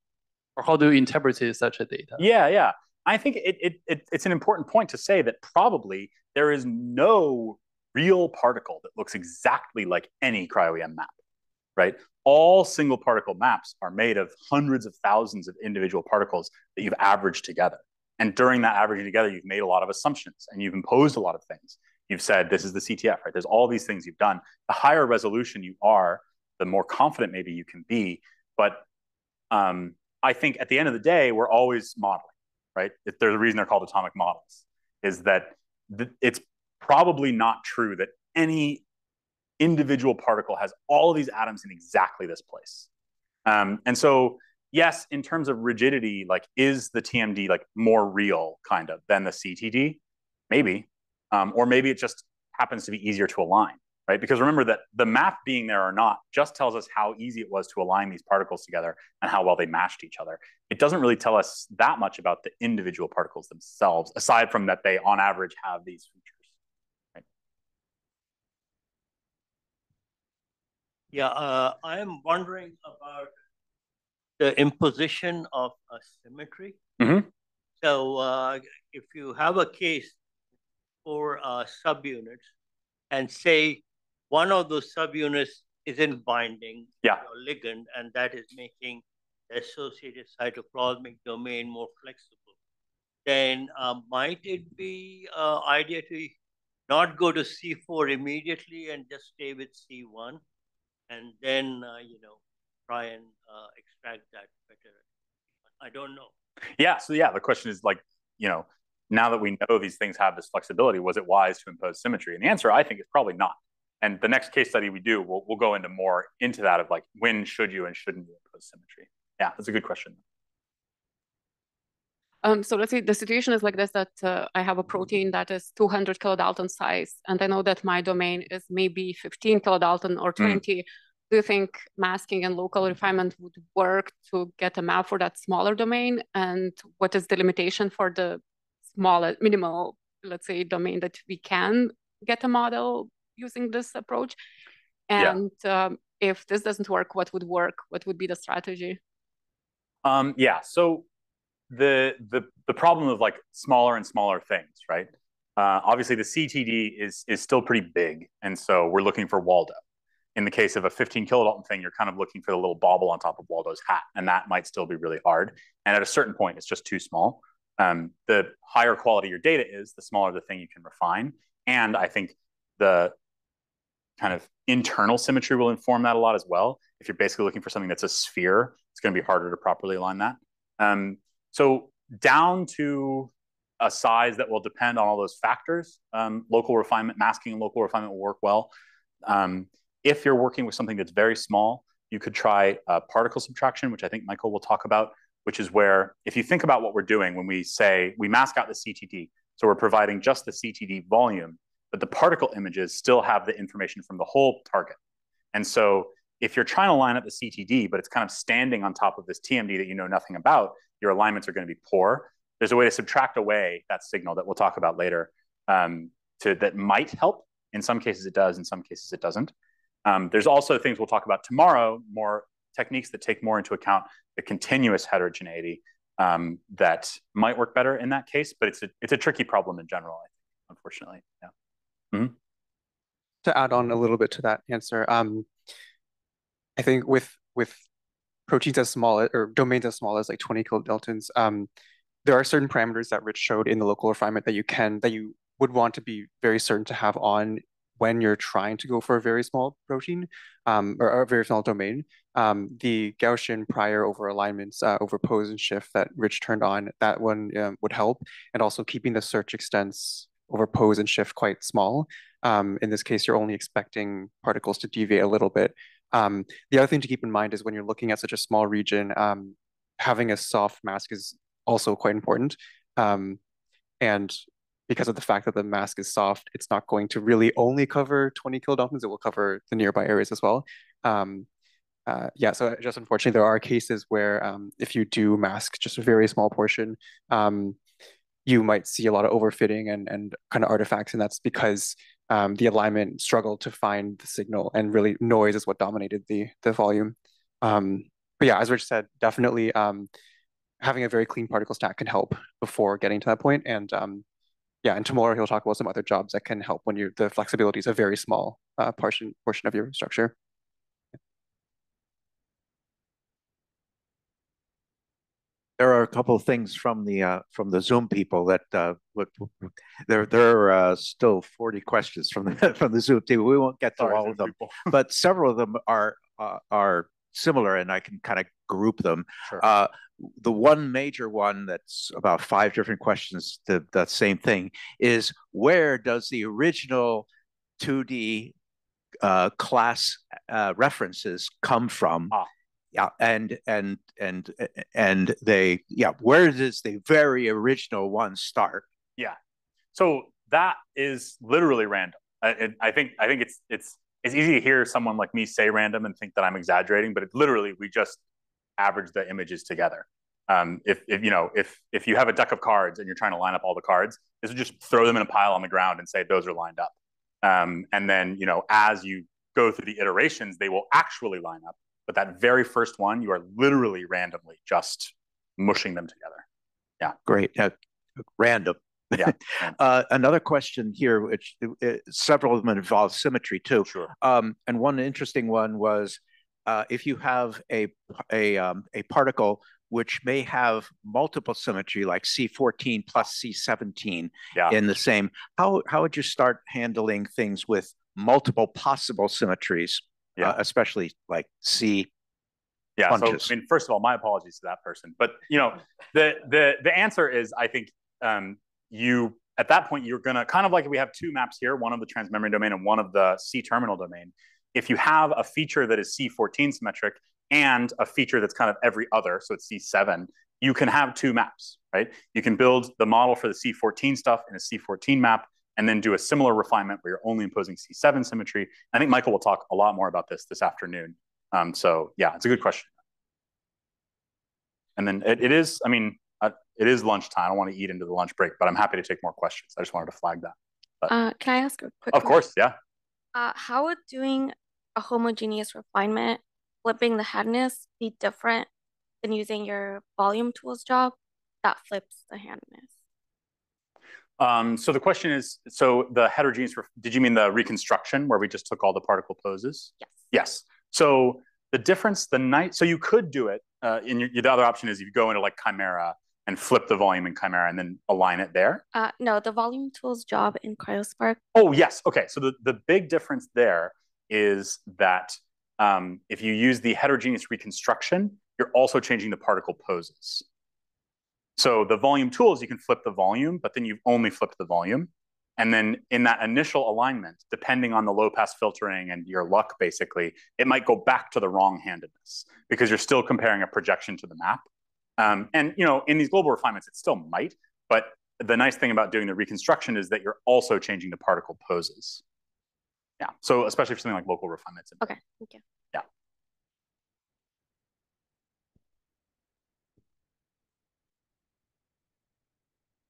or how do you interpret such a data? Yeah. I think it's an important point to say that probably there is no real particle that looks exactly like any cryo-EM map, right? All single particle maps are made of hundreds of thousands of individual particles that you've averaged together. And during that averaging together, you've made a lot of assumptions and you've imposed a lot of things. You've said, this is the CTF, right? There's all these things you've done. The higher resolution you are, the more confident maybe you can be. But I think at the end of the day, we're always modeling, right? There's a reason they're called atomic models, is that it's probably not true that any individual particle has all of these atoms in exactly this place. And so, yes, in terms of rigidity, like, is the TMD like more real kind of than the CTD? Maybe. Or maybe it just happens to be easier to align, right? Because remember that the map being there or not just tells us how easy it was to align these particles together and how well they matched each other. It doesn't really tell us that much about the individual particles themselves, aside from that they, on average, have these features. Right? Yeah, I am wondering about the imposition of a symmetry. Mm-hmm. So if you have a case for subunits and say one of those subunits isn't binding your ligand, and that is making the associated cytoplasmic domain more flexible, then might it be idea to not go to C4 immediately and just stay with C1, and then try and extract that better? I don't know. Yeah. So yeah, the question is like, now that we know these things have this flexibility, was it wise to impose symmetry? And the answer, I think, is probably not. And the next case study we do, we'll go into more into that of like, when should you and shouldn't you impose symmetry? Yeah, that's a good question. So let's say the situation is like this, that I have a protein that is 200 kilodalton size, and I know that my domain is maybe 15 kilodalton or 20. Do you think masking and local refinement would work to get a map for that smaller domain? And what is the limitation for the smaller, minimal, let's say, domain that we can get a model using this approach? And if this doesn't work? What would be the strategy? Yeah, so the problem of like smaller and smaller things, right? Obviously the CTD is still pretty big, and so we're looking for Waldo. In the case of a 15 kilodalton thing, you're kind of looking for the little bauble on top of Waldo's hat, and that might still be really hard. And at a certain point, it's just too small. The higher quality your data is, the smaller the thing you can refine. And I think the kind of internal symmetry will inform that a lot as well. If you're basically looking for something that's a sphere, it's going to be harder to properly align that. So down to a size that will depend on all those factors, local refinement, masking and local refinement will work well. If you're working with something that's very small, you could try particle subtraction, which I think Michael will talk about, which is where, if you think about what we're doing when we say we mask out the CTD, so we're providing just the CTD volume, but the particle images still have the information from the whole target. And so if you're trying to line up the CTD, but it's kind of standing on top of this TMD that you know nothing about, your alignments are going to be poor. There's a way to subtract away that signal that we'll talk about later that might help. In some cases it does, in some cases it doesn't. There's also things we'll talk about tomorrow, more techniques that take more into account the continuous heterogeneity that might work better in that case, but it's a tricky problem in general, I think, unfortunately. Yeah. Mm-hmm. To add on a little bit to that answer, I think with proteins as small or domains as small as like 20 kilodaltons, there are certain parameters that Rich showed in the local refinement that you would want to be very certain to have on when you're trying to go for a very small protein or a very small domain. The Gaussian prior over alignments, over pose and shift that Rich turned on, that one would help. And also keeping the search extents over pose and shift quite small. In this case, you're only expecting particles to deviate a little bit. The other thing to keep in mind is when you're looking at such a small region, having a soft mask is also quite important. And because of the fact that the mask is soft, it's not going to really only cover 20 kilodaltons, it will cover the nearby areas as well. Yeah, so just unfortunately, there are cases where if you do mask just a very small portion, you might see a lot of overfitting and kind of artifacts, and that's because the alignment struggled to find the signal, and really noise is what dominated the volume. But yeah, as Rich said, definitely having a very clean particle stack can help before getting to that point. And yeah, and tomorrow he'll talk about some other jobs that can help when the flexibility is a very small portion of your structure. There are a couple of things from the Zoom people that there are still 40 questions from the Zoom team. We won't get to all of them, but several of them are similar, and I can kind of group them. Sure. The one major one that's about 5 different questions, that same thing, is where does the original 2D class references come from? Yeah, and where does the very original one start? Yeah, so that is literally random. I think it's easy to hear someone like me say random and think that I'm exaggerating, but it's literally, we just average the images together. If you have a deck of cards and you're trying to line up all the cards, this would just throw them in a pile on the ground and say those are lined up. And then as you go through the iterations, they will actually line up. But that very first one, you are literally randomly just mushing them together. Yeah. Great. Random. Yeah. Another question here, which several of them involve symmetry too. Sure. And one interesting one was if you have a particle which may have multiple symmetry, like C14 plus C17 in the same. How would you start handling things with multiple possible symmetries, especially like C? Yeah. Bunches. So I mean, first of all, my apologies to that person, but you know, the answer is, I think you at that point you're gonna kind of like, we have two maps here, one of the transmembrane domain and one of the C-terminal domain. If you have a feature that is C14 symmetric and a feature that's kind of every other, so it's C7, you can have two maps, right? You can build the model for the C14 stuff in a C14 map and then do a similar refinement where you're only imposing C7 symmetry. I think Michael will talk a lot more about this afternoon. So yeah, it's a good question. And then it is, I mean, it is lunchtime. I don't want to eat into the lunch break, but I'm happy to take more questions. I just wanted to flag that. But, can I ask a quick Of course, yeah. How would doing a homogeneous refinement, flipping the handedness, be different than using your volume tools job that flips the handedness? So the question is, so the heterogeneous, did you mean the reconstruction where we just took all the particle poses? Yes. Yes. So the difference, so you could do it, the other option is you go into like Chimera and flip the volume in Chimera and then align it there? No, the volume tools job in CryoSPARC. Oh, yes. Okay. So the big difference there is that if you use the heterogeneous reconstruction, you're also changing the particle poses. So the volume tools, you can flip the volume, but then you've only flipped the volume. And then in that initial alignment, depending on the low pass filtering and your luck, basically, it might go back to the wrong handedness because you're still comparing a projection to the map. And you know, in these global refinements, it still might, but the nice thing about doing the reconstruction is that you're also changing the particle poses. Yeah, so especially for something like local refinements. Okay, thank you. Yeah.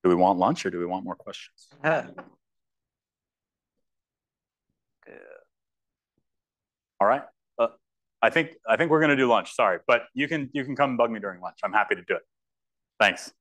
Do we want lunch or do we want more questions? All right. I think we're gonna do lunch. Sorry, but you can come bug me during lunch. I'm happy to do it. Thanks.